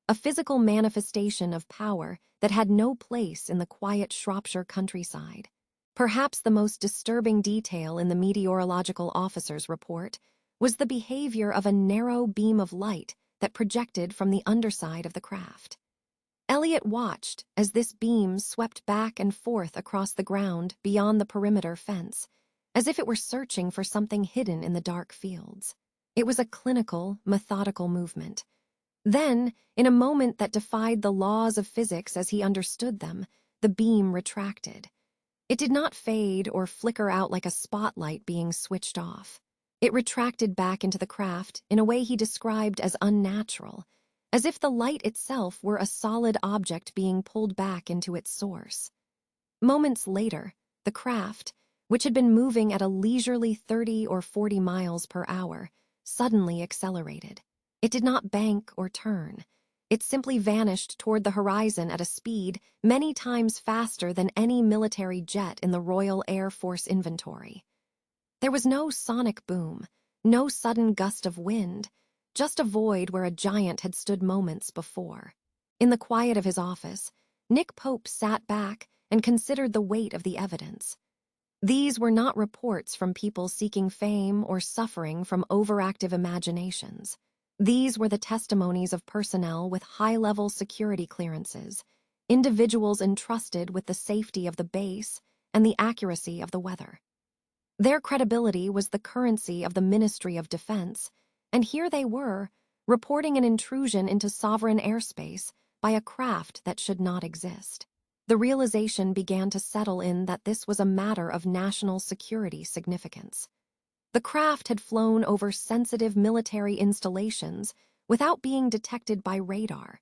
a physical manifestation of power that had no place in the quiet Shropshire countryside. Perhaps the most disturbing detail in the meteorological officer's report was the behavior of a narrow beam of light that projected from the underside of the craft. Elliott watched as this beam swept back and forth across the ground beyond the perimeter fence, as if it were searching for something hidden in the dark fields. It was a clinical, methodical movement. Then, in a moment that defied the laws of physics as he understood them, the beam retracted. It did not fade or flicker out like a spotlight being switched off. It retracted back into the craft in a way he described as unnatural, as if the light itself were a solid object being pulled back into its source. Moments later, the craft, which had been moving at a leisurely 30 or 40 miles per hour, suddenly accelerated. It did not bank or turn. It simply vanished toward the horizon at a speed many times faster than any military jet in the Royal Air Force inventory. There was no sonic boom, no sudden gust of wind, just a void where a giant had stood moments before. In the quiet of his office, Nick Pope sat back and considered the weight of the evidence. These were not reports from people seeking fame or suffering from overactive imaginations. These were the testimonies of personnel with high-level security clearances, individuals entrusted with the safety of the base and the accuracy of the weather. Their credibility was the currency of the Ministry of Defense, and here they were, reporting an intrusion into sovereign airspace by a craft that should not exist. The realization began to settle in that this was a matter of national security significance. The craft had flown over sensitive military installations without being detected by radar,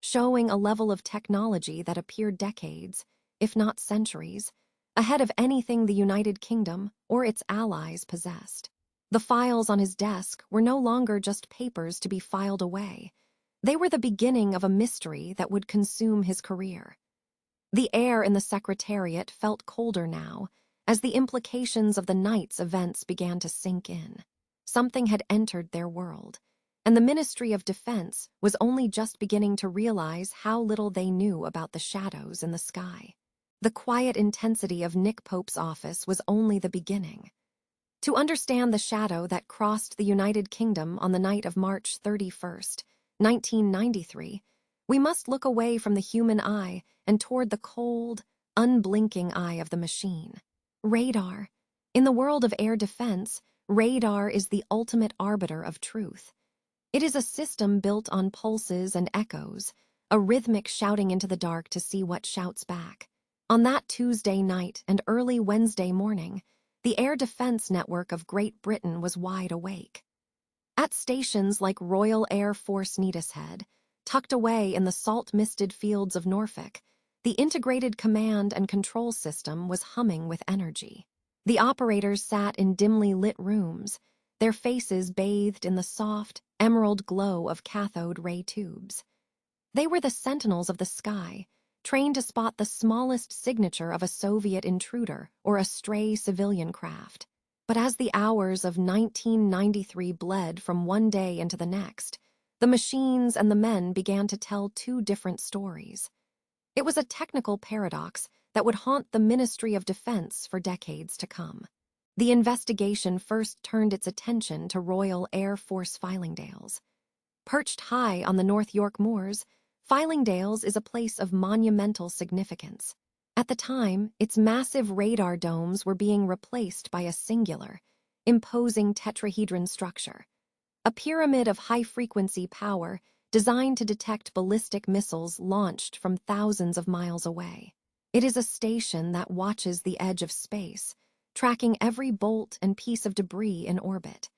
showing a level of technology that appeared decades, if not centuries, ahead of anything the United Kingdom or its allies possessed. The files on his desk were no longer just papers to be filed away. They were the beginning of a mystery that would consume his career. The air in the Secretariat felt colder now, as the implications of the night's events began to sink in. Something had entered their world, and the Ministry of Defense was only just beginning to realize how little they knew about the shadows in the sky. The quiet intensity of Nick Pope's office was only the beginning. To understand the shadow that crossed the United Kingdom on the night of March 31st, 1993, we must look away from the human eye and toward the cold, unblinking eye of the machine. Radar. In the world of air defense, radar is the ultimate arbiter of truth. It is a system built on pulses and echoes, a rhythmic shouting into the dark to see what shouts back. On that Tuesday night and early Wednesday morning, the Air Defense Network of Great Britain was wide awake. At stations like Royal Air Force Neatishead, tucked away in the salt-misted fields of Norfolk, the integrated command and control system was humming with energy. The operators sat in dimly lit rooms, their faces bathed in the soft, emerald glow of cathode ray tubes. They were the sentinels of the sky, trained to spot the smallest signature of a Soviet intruder or a stray civilian craft. But as the hours of 1993 bled from one day into the next, the machines and the men began to tell two different stories. It was a technical paradox that would haunt the Ministry of Defense for decades to come. The investigation first turned its attention to Royal Air Force Fylingdales. Perched high on the North York moors, Fylingdales is a place of monumental significance. At the time, its massive radar domes were being replaced by a singular, imposing tetrahedron structure, a pyramid of high-frequency power designed to detect ballistic missiles launched from thousands of miles away. It is a station that watches the edge of space, tracking every bolt and piece of debris in orbit.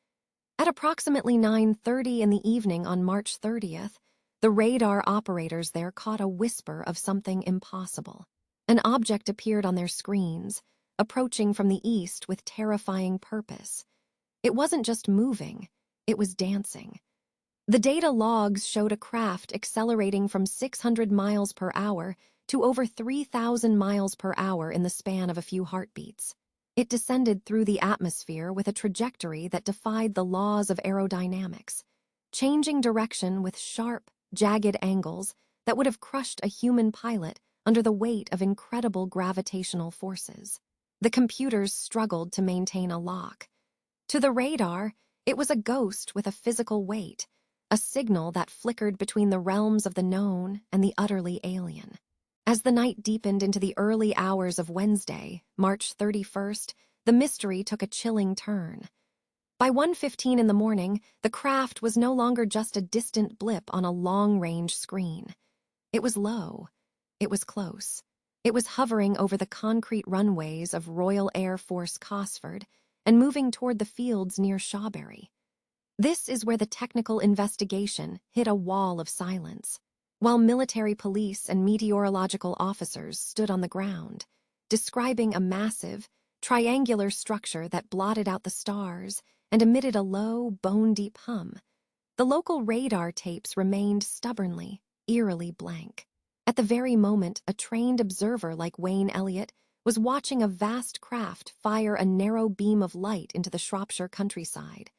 At approximately 9:30 in the evening on March 30th, the radar operators there caught a whisper of something impossible. An object appeared on their screens, approaching from the east with terrifying purpose. It wasn't just moving, it was dancing. The data logs showed a craft accelerating from 600 miles per hour to over 3,000 miles per hour in the span of a few heartbeats. It descended through the atmosphere with a trajectory that defied the laws of aerodynamics, changing direction with sharp, jagged angles that would have crushed a human pilot under the weight of incredible gravitational forces. The computers struggled to maintain a lock. To the radar, it was a ghost with a physical weight, a signal that flickered between the realms of the known and the utterly alien. As the night deepened into the early hours of Wednesday, March 31st, the mystery took a chilling turn. By 1:15 in the morning, the craft was no longer just a distant blip on a long-range screen. It was low. It was close. It was hovering over the concrete runways of Royal Air Force Cosford and moving toward the fields near Shawbury. This is where the technical investigation hit a wall of silence, while military police and meteorological officers stood on the ground, describing a massive, triangular structure that blotted out the stars and emitted a low, bone-deep hum. The local radar tapes remained stubbornly, eerily blank. At the very moment, a trained observer like Wayne Elliott was watching a vast craft fire a narrow beam of light into the Shropshire countryside.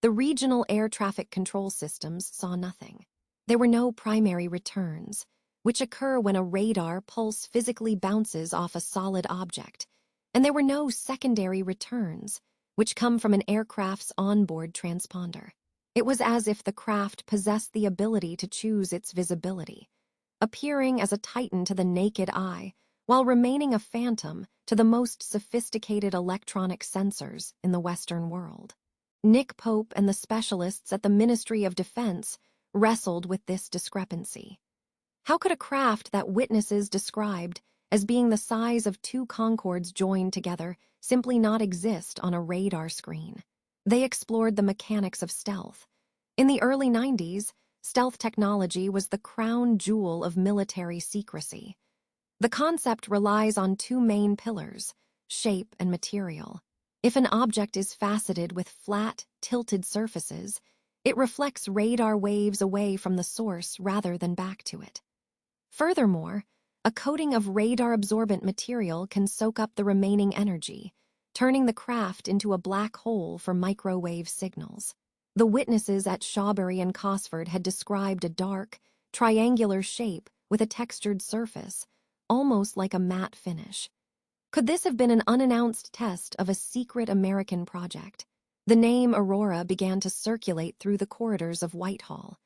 The regional air traffic control systems saw nothing. There were no primary returns, which occur when a radar pulse physically bounces off a solid object, and there were no secondary returns, which come from an aircraft's onboard transponder. It was as if the craft possessed the ability to choose its visibility, appearing as a titan to the naked eye, while remaining a phantom to the most sophisticated electronic sensors in the Western world. Nick Pope and the specialists at the Ministry of Defense wrestled with this discrepancy. How could a craft that witnesses described as being the size of two Concords joined together simply not exist on a radar screen? They explored the mechanics of stealth. In the early 90s, stealth technology was the crown jewel of military secrecy. The concept relies on two main pillars, shape and material. If an object is faceted with flat, tilted surfaces, it reflects radar waves away from the source rather than back to it. Furthermore, a coating of radar-absorbent material can soak up the remaining energy, turning the craft into a black hole for microwave signals. The witnesses at Shawbury and Cosford had described a dark, triangular shape with a textured surface, almost like a matte finish. Could this have been an unannounced test of a secret American project? The name Aurora began to circulate through the corridors of Whitehall.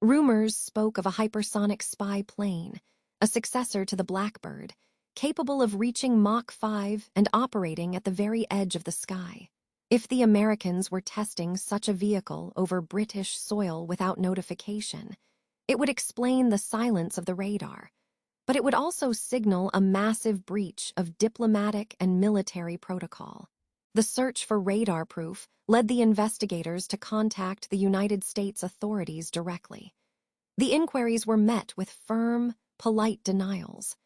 Rumors spoke of a hypersonic spy plane, a successor to the Blackbird, capable of reaching Mach 5 and operating at the very edge of the sky. If the Americans were testing such a vehicle over British soil without notification, it would explain the silence of the radar. But it would also signal a massive breach of diplomatic and military protocol. The search for radar proof led the investigators to contact the United States authorities directly. The inquiries were met with firm, polite denials.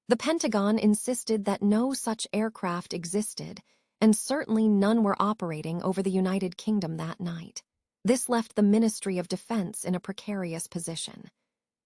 The Pentagon insisted that no such aircraft existed, and certainly none were operating over the United Kingdom that night. This left the Ministry of Defense in a precarious position.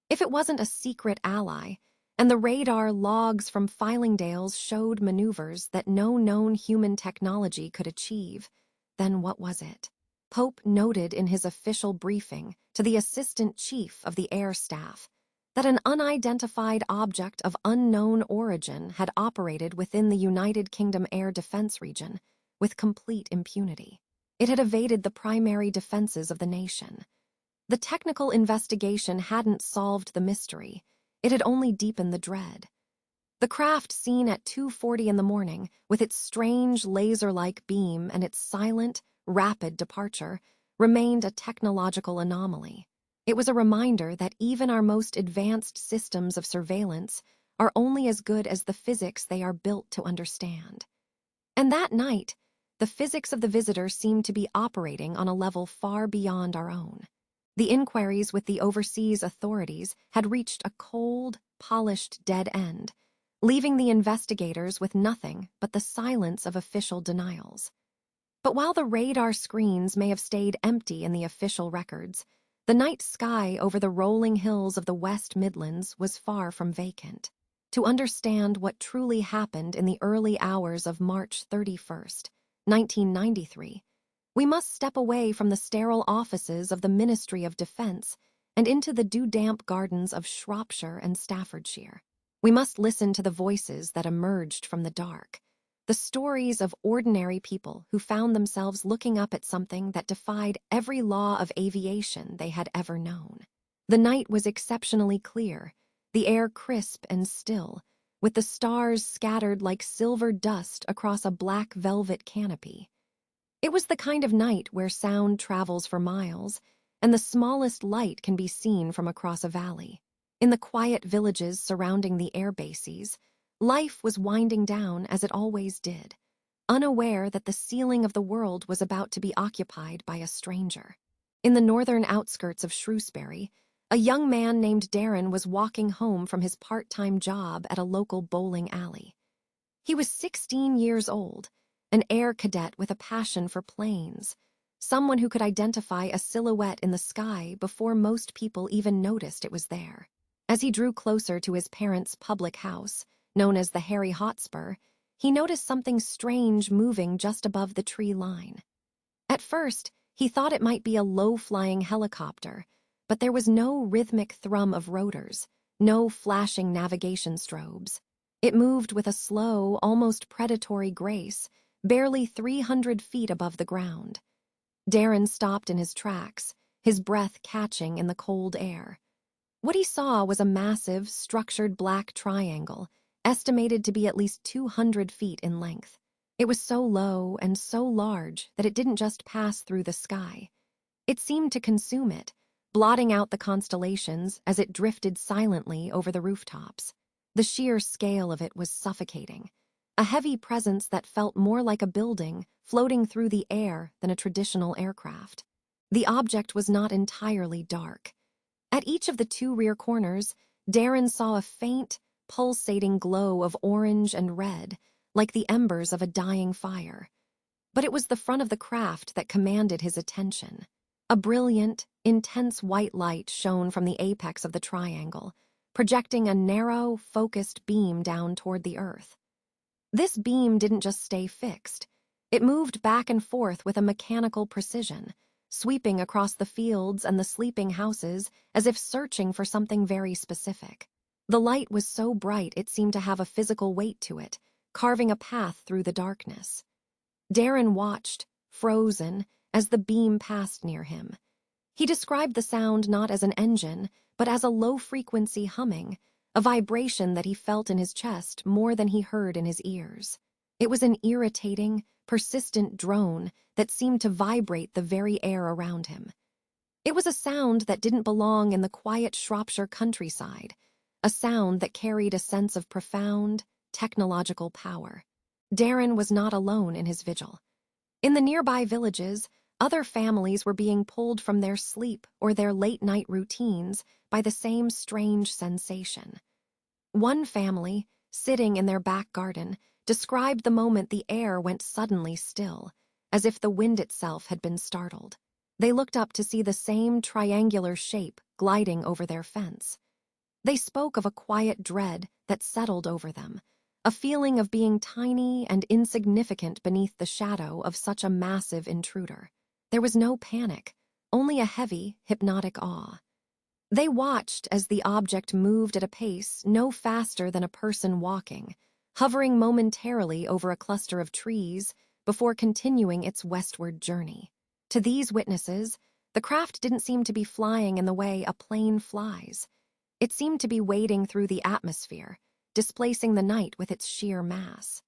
If it wasn't a secret ally, and the radar logs from Fylingdales showed maneuvers that no known human technology could achieve, then what was it? Pope noted in his official briefing to the Assistant Chief of the Air Staff that an unidentified object of unknown origin had operated within the United Kingdom Air Defense Region with complete impunity. It had evaded the primary defenses of the nation. The technical investigation hadn't solved the mystery. It had only deepened the dread. The craft seen at 2:40 in the morning, with its strange laser-like beam and its silent, rapid departure, remained a technological anomaly. It was a reminder that even our most advanced systems of surveillance are only as good as the physics they are built to understand. And that night, the physics of the visitor seemed to be operating on a level far beyond our own. The inquiries with the overseas authorities had reached a cold, polished dead end, leaving the investigators with nothing but the silence of official denials. But while the radar screens may have stayed empty in the official records, the night sky over the rolling hills of the West Midlands was far from vacant. To understand what truly happened in the early hours of March 31st, 1993, we must step away from the sterile offices of the Ministry of Defense and into the dew-damp gardens of Shropshire and Staffordshire. We must listen to the voices that emerged from the dark, the stories of ordinary people who found themselves looking up at something that defied every law of aviation they had ever known. The night was exceptionally clear, the air crisp and still, with the stars scattered like silver dust across a black velvet canopy. It was the kind of night where sound travels for miles, and the smallest light can be seen from across a valley. In the quiet villages surrounding the air bases, life was winding down as it always did, unaware that the ceiling of the world was about to be occupied by a stranger. In the northern outskirts of Shrewsbury, a young man named Darren was walking home from his part-time job at a local bowling alley. He was 16 years old, an air cadet with a passion for planes, someone who could identify a silhouette in the sky before most people even noticed it was there. As he drew closer to his parents' public house, known as the Harry Hotspur, he noticed something strange moving just above the tree line. At first, he thought it might be a low-flying helicopter, but there was no rhythmic thrum of rotors, no flashing navigation strobes. It moved with a slow, almost predatory grace, barely 300 feet above the ground. Darren stopped in his tracks, his breath catching in the cold air. What he saw was a massive, structured black triangle, estimated to be at least 200 feet in length. It was so low and so large that it didn't just pass through the sky. It seemed to consume it, blotting out the constellations as it drifted silently over the rooftops. The sheer scale of it was suffocating, a heavy presence that felt more like a building floating through the air than a traditional aircraft. The object was not entirely dark. At each of the two rear corners, Darren saw a faint, pulsating glow of orange and red, like the embers of a dying fire. But it was the front of the craft that commanded his attention. A brilliant, intense white light shone from the apex of the triangle, projecting a narrow, focused beam down toward the earth. This beam didn't just stay fixed. It moved back and forth with a mechanical precision, sweeping across the fields and the sleeping houses as if searching for something very specific. The light was so bright it seemed to have a physical weight to it, carving a path through the darkness. Darren watched, frozen, as the beam passed near him. He described the sound not as an engine, but as a low-frequency humming, a vibration that he felt in his chest more than he heard in his ears. It was an irritating, persistent drone that seemed to vibrate the very air around him. It was a sound that didn't belong in the quiet Shropshire countryside, a sound that carried a sense of profound, technological power. Darren was not alone in his vigil. In the nearby villages, other families were being pulled from their sleep or their late-night routines by the same strange sensation. One family, sitting in their back garden, described the moment the air went suddenly still, as if the wind itself had been startled. They looked up to see the same triangular shape gliding over their fence. They spoke of a quiet dread that settled over them, a feeling of being tiny and insignificant beneath the shadow of such a massive intruder. There was no panic, only a heavy, hypnotic awe. They watched as the object moved at a pace no faster than a person walking, hovering momentarily over a cluster of trees before continuing its westward journey. To these witnesses, the craft didn't seem to be flying in the way a plane flies. It seemed to be wading through the atmosphere, displacing the night with its sheer mass.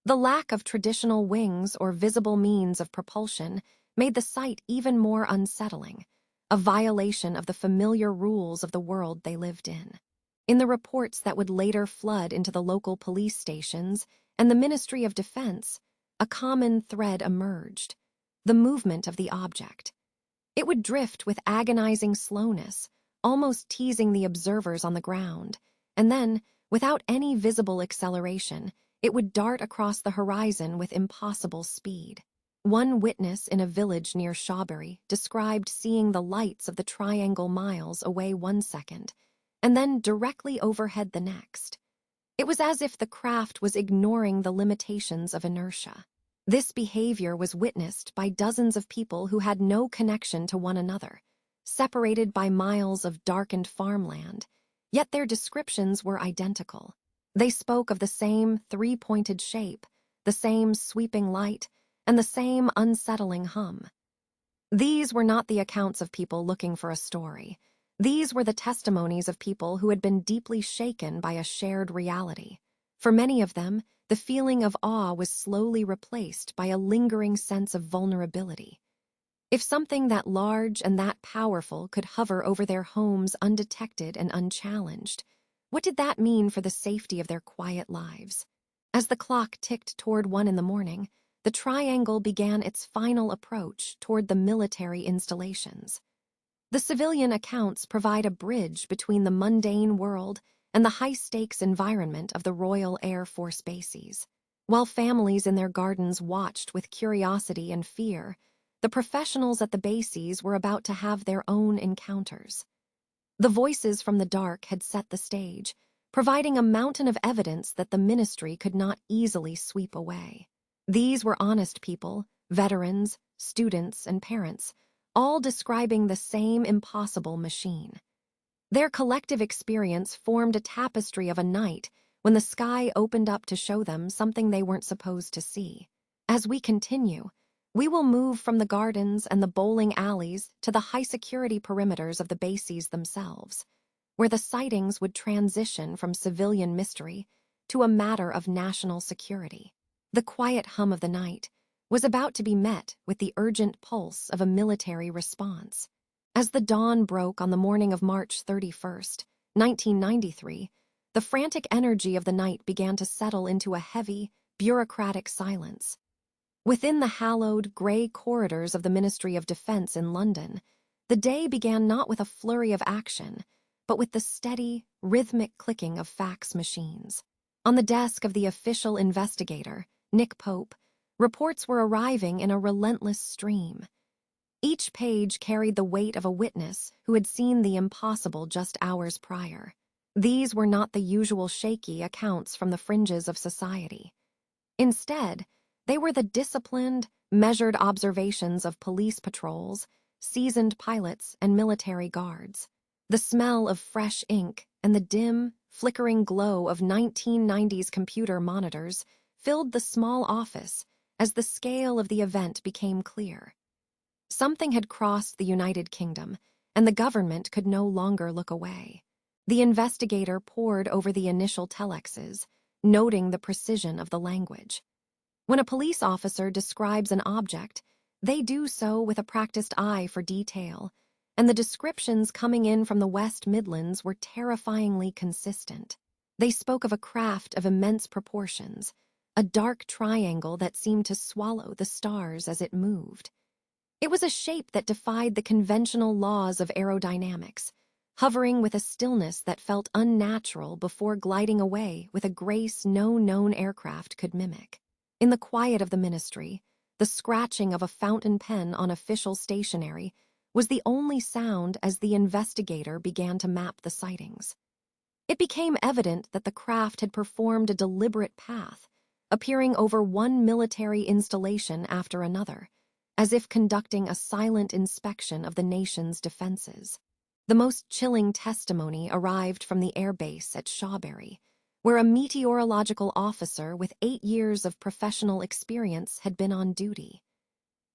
The lack of traditional wings or visible means of propulsion made the sight even more unsettling, a violation of the familiar rules of the world they lived in. In the reports that would later flood into the local police stations and the Ministry of Defense, a common thread emerged: the movement of the object. It would drift with agonizing slowness, almost teasing the observers on the ground, and then, without any visible acceleration, it would dart across the horizon with impossible speed. One witness in a village near Shawbury described seeing the lights of the triangle miles away one second, and then directly overhead the next. It was as if the craft was ignoring the limitations of inertia. This behavior was witnessed by dozens of people who had no connection to one another, separated by miles of darkened farmland, yet their descriptions were identical. They spoke of the same three-pointed shape, the same sweeping light, and the same unsettling hum. These were not the accounts of people looking for a story. These were the testimonies of people who had been deeply shaken by a shared reality. For many of them, the feeling of awe was slowly replaced by a lingering sense of vulnerability. If something that large and that powerful could hover over their homes undetected and unchallenged, what did that mean for the safety of their quiet lives? As the clock ticked toward 1 in the morning, the triangle began its final approach toward the military installations. The civilian accounts provide a bridge between the mundane world and the high-stakes environment of the Royal Air Force bases. While families in their gardens watched with curiosity and fear, the professionals at the bases were about to have their own encounters. The voices from the dark had set the stage, providing a mountain of evidence that the ministry could not easily sweep away. These were honest people, veterans, students, and parents, all describing the same impossible machine. Their collective experience formed a tapestry of a night when the sky opened up to show them something they weren't supposed to see. As we continue, we will move from the gardens and the bowling alleys to the high-security perimeters of the bases themselves, where the sightings would transition from civilian mystery to a matter of national security. The quiet hum of the night was about to be met with the urgent pulse of a military response. As the dawn broke on the morning of March 31st, 1993, the frantic energy of the night began to settle into a heavy, bureaucratic silence. Within the hallowed, grey corridors of the Ministry of Defence in London, the day began not with a flurry of action, but with the steady, rhythmic clicking of fax machines. On the desk of the official investigator, Nick Pope, reports were arriving in a relentless stream. Each page carried the weight of a witness who had seen the impossible just hours prior. These were not the usual shaky accounts from the fringes of society. Instead, they were the disciplined, measured observations of police patrols, seasoned pilots, and military guards. The smell of fresh ink and the dim, flickering glow of 1990s computer monitors filled the small office as the scale of the event became clear. Something had crossed the United Kingdom, and the government could no longer look away. The investigator pored over the initial telexes, noting the precision of the language. When a police officer describes an object, they do so with a practiced eye for detail, and the descriptions coming in from the West Midlands were terrifyingly consistent. They spoke of a craft of immense proportions, a dark triangle that seemed to swallow the stars as it moved. It was a shape that defied the conventional laws of aerodynamics, hovering with a stillness that felt unnatural before gliding away with a grace no known aircraft could mimic. In the quiet of the ministry, the scratching of a fountain pen on official stationery was the only sound as the investigator began to map the sightings. It became evident that the craft had performed a deliberate path, appearing over one military installation after another, as if conducting a silent inspection of the nation's defenses. The most chilling testimony arrived from the airbase at Shawbury, where a meteorological officer with 8 years of professional experience had been on duty.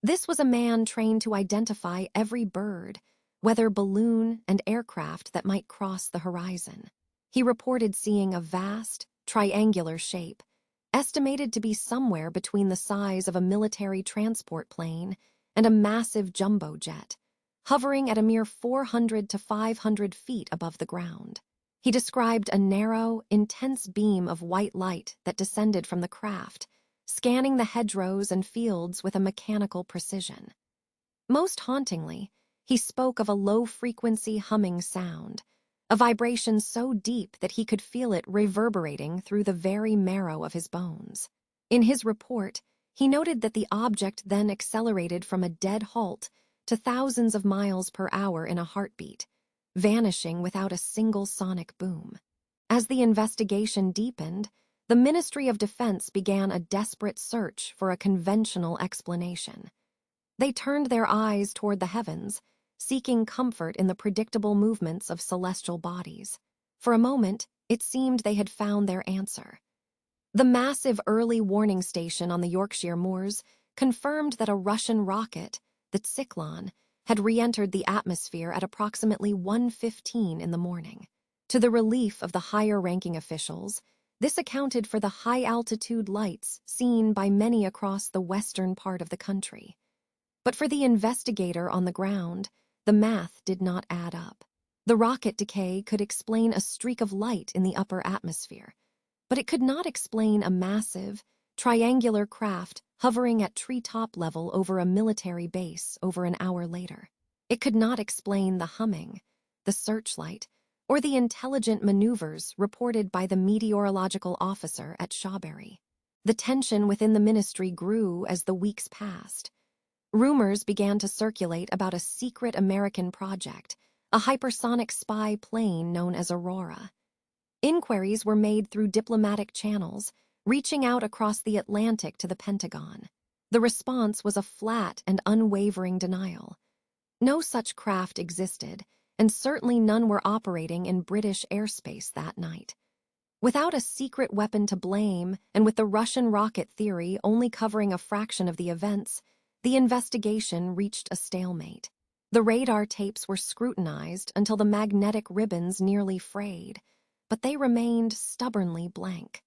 This was a man trained to identify every bird, weather balloon, and aircraft that might cross the horizon. He reported seeing a vast, triangular shape, estimated to be somewhere between the size of a military transport plane and a massive jumbo jet, hovering at a mere 400 to 500 feet above the ground. He described a narrow, intense beam of white light that descended from the craft, scanning the hedgerows and fields with a mechanical precision. Most hauntingly, he spoke of a low-frequency humming sound, a vibration so deep that he could feel it reverberating through the very marrow of his bones. In his report, he noted that the object then accelerated from a dead halt to thousands of miles per hour in a heartbeat, vanishing without a single sonic boom. As the investigation deepened, the Ministry of Defense began a desperate search for a conventional explanation. They turned their eyes toward the heavens, seeking comfort in the predictable movements of celestial bodies. For a moment, it seemed they had found their answer. The massive early warning station on the Yorkshire moors confirmed that a Russian rocket, the Zyklon, had re-entered the atmosphere at approximately 1:15 in the morning. To the relief of the higher-ranking officials, this accounted for the high-altitude lights seen by many across the western part of the country. But for the investigator on the ground, the math did not add up. The rocket decay could explain a streak of light in the upper atmosphere, but it could not explain a massive, triangular craft hovering at treetop level over a military base over an hour later. It could not explain the humming, the searchlight, or the intelligent maneuvers reported by the meteorological officer at Shawbury. The tension within the ministry grew as the weeks passed. Rumors began to circulate about a secret American project, a hypersonic spy plane known as Aurora. Inquiries were made through diplomatic channels, reaching out across the Atlantic to the Pentagon. The response was a flat and unwavering denial. No such craft existed, and certainly none were operating in British airspace that night. Without a secret weapon to blame, and with the Russian rocket theory only covering a fraction of the events, the investigation reached a stalemate. The radar tapes were scrutinized until the magnetic ribbons nearly frayed, but they remained stubbornly blank.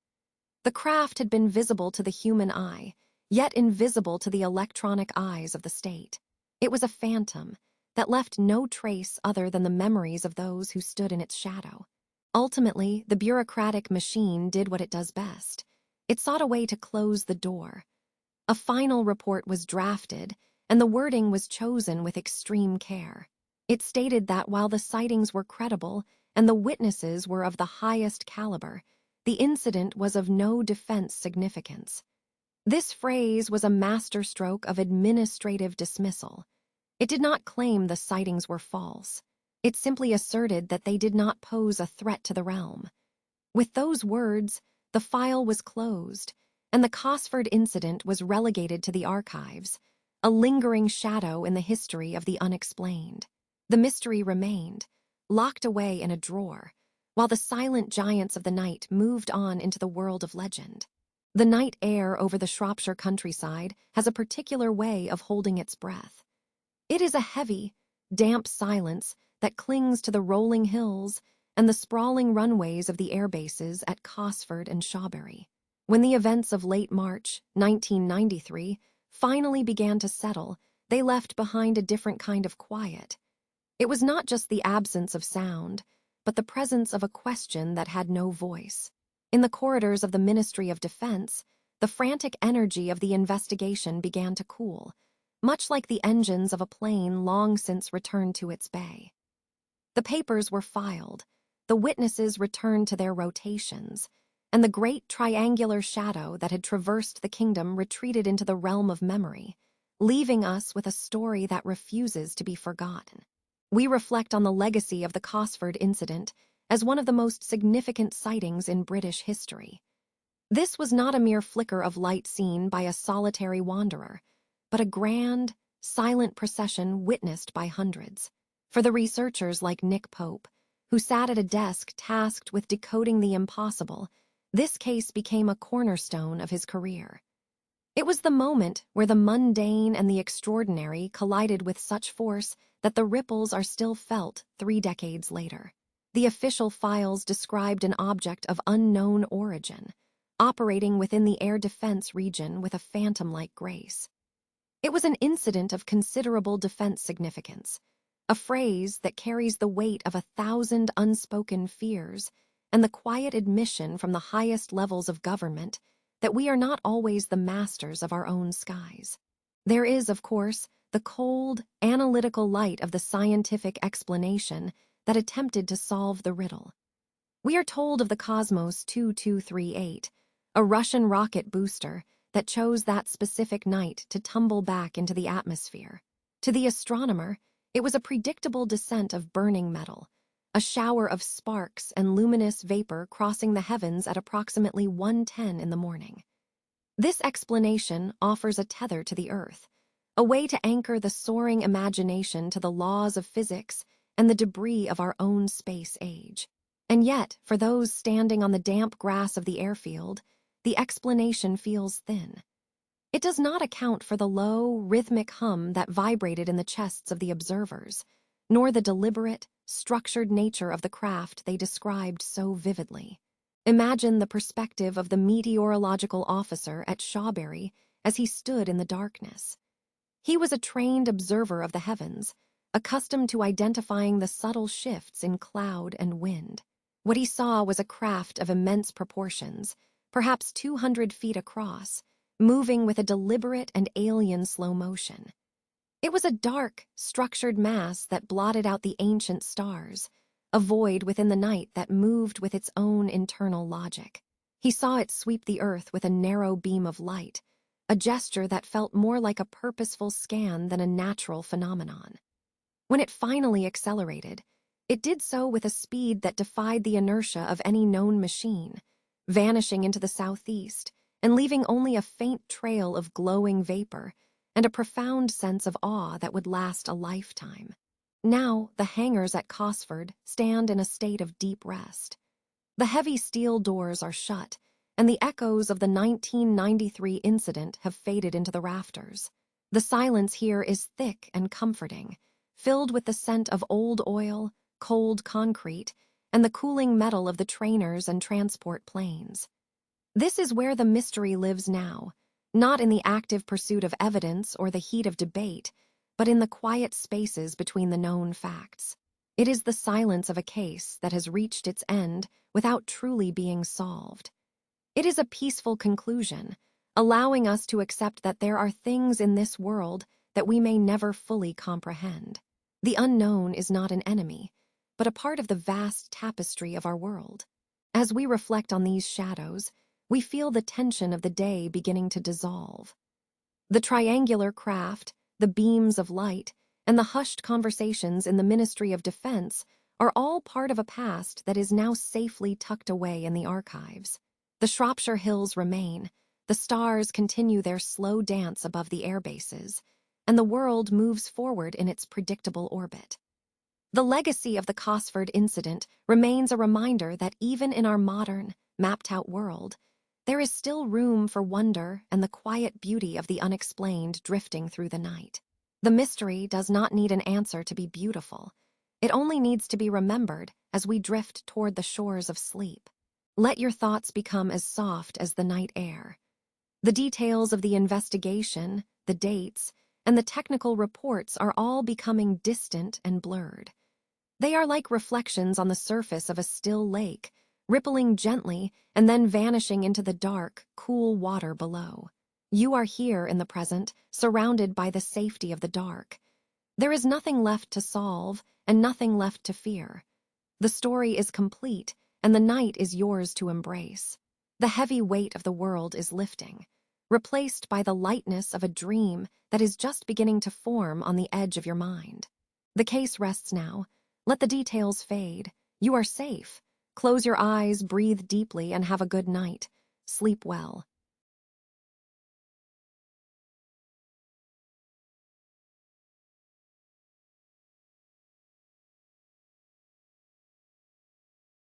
The craft had been visible to the human eye, yet invisible to the electronic eyes of the state. It was a phantom that left no trace other than the memories of those who stood in its shadow. Ultimately, the bureaucratic machine did what it does best. It sought a way to close the door. A final report was drafted, and the wording was chosen with extreme care. It stated that while the sightings were credible and the witnesses were of the highest caliber, the incident was of no defense significance. This phrase was a masterstroke of administrative dismissal. It did not claim the sightings were false. It simply asserted that they did not pose a threat to the realm. With those words, the file was closed, and the Cosford incident was relegated to the archives, a lingering shadow in the history of the unexplained. The mystery remained, locked away in a drawer, while the silent giants of the night moved on into the world of legend. The night air over the Shropshire countryside has a particular way of holding its breath. It is a heavy, damp silence that clings to the rolling hills and the sprawling runways of the air bases at Cosford and Shawbury. When the events of late March 1993 finally began to settle, they left behind a different kind of quiet. It was not just the absence of sound, but the presence of a question that had no voice. In the corridors of the Ministry of Defense, the frantic energy of the investigation began to cool, much like the engines of a plane long since returned to its bay. The papers were filed, the witnesses returned to their rotations, and the great triangular shadow that had traversed the kingdom retreated into the realm of memory, leaving us with a story that refuses to be forgotten. We reflect on the legacy of the Cosford incident as one of the most significant sightings in British history. This was not a mere flicker of light seen by a solitary wanderer, but a grand, silent procession witnessed by hundreds. For the researchers like Nick Pope, who sat at a desk tasked with decoding the impossible, this case became a cornerstone of his career. It was the moment where the mundane and the extraordinary collided with such force that the ripples are still felt 3 decades later. The official files described an object of unknown origin, operating within the air defense region with a phantom-like grace. It was an incident of considerable defense significance, a phrase that carries the weight of 1,000 unspoken fears and the quiet admission from the highest levels of government that we are not always the masters of our own skies. There is, of course, the cold, analytical light of the scientific explanation that attempted to solve the riddle. We are told of the Cosmos 2238, a Russian rocket booster that chose that specific night to tumble back into the atmosphere. To the astronomer, it was a predictable descent of burning metal, a shower of sparks and luminous vapor crossing the heavens at approximately 1:10 in the morning. This explanation offers a tether to the Earth, a way to anchor the soaring imagination to the laws of physics and the debris of our own space age. And yet, for those standing on the damp grass of the airfield, the explanation feels thin. It does not account for the low, rhythmic hum that vibrated in the chests of the observers, nor the deliberate, structured nature of the craft they described so vividly. Imagine the perspective of the meteorological officer at Shawbury as he stood in the darkness. He was a trained observer of the heavens, accustomed to identifying the subtle shifts in cloud and wind. What he saw was a craft of immense proportions, perhaps 200 feet across, moving with a deliberate and alien slow motion. It was a dark, structured mass that blotted out the ancient stars, a void within the night that moved with its own internal logic. He saw it sweep the earth with a narrow beam of light, a gesture that felt more like a purposeful scan than a natural phenomenon. When it finally accelerated, it did so with a speed that defied the inertia of any known machine, vanishing into the southeast and leaving only a faint trail of glowing vapor and a profound sense of awe that would last a lifetime. Now, the hangars at Cosford stand in a state of deep rest. The heavy steel doors are shut, and the echoes of the 1993 incident have faded into the rafters. The silence here is thick and comforting, filled with the scent of old oil, cold concrete, and the cooling metal of the trainers and transport planes. This is where the mystery lives now, not in the active pursuit of evidence or the heat of debate, but in the quiet spaces between the known facts. It is the silence of a case that has reached its end without truly being solved. It is a peaceful conclusion, allowing us to accept that there are things in this world that we may never fully comprehend. The unknown is not an enemy, but a part of the vast tapestry of our world. As we reflect on these shadows, we feel the tension of the day beginning to dissolve. The triangular craft, the beams of light, and the hushed conversations in the Ministry of Defense are all part of a past that is now safely tucked away in the archives. The Shropshire hills remain, the stars continue their slow dance above the air bases, and the world moves forward in its predictable orbit. The legacy of the Cosford incident remains a reminder that even in our modern, mapped-out world, there is still room for wonder and the quiet beauty of the unexplained drifting through the night. The mystery does not need an answer to be beautiful. It only needs to be remembered as we drift toward the shores of sleep. Let your thoughts become as soft as the night air. The details of the investigation, the dates, and the technical reports are all becoming distant and blurred. They are like reflections on the surface of a still lake, rippling gently and then vanishing into the dark, cool water below. You are here in the present, surrounded by the safety of the dark. There is nothing left to solve and nothing left to fear. The story is complete, and the night is yours to embrace. The heavy weight of the world is lifting, replaced by the lightness of a dream that is just beginning to form on the edge of your mind. The case rests now. Let the details fade. You are safe. Close your eyes, breathe deeply, and have a good night. Sleep well.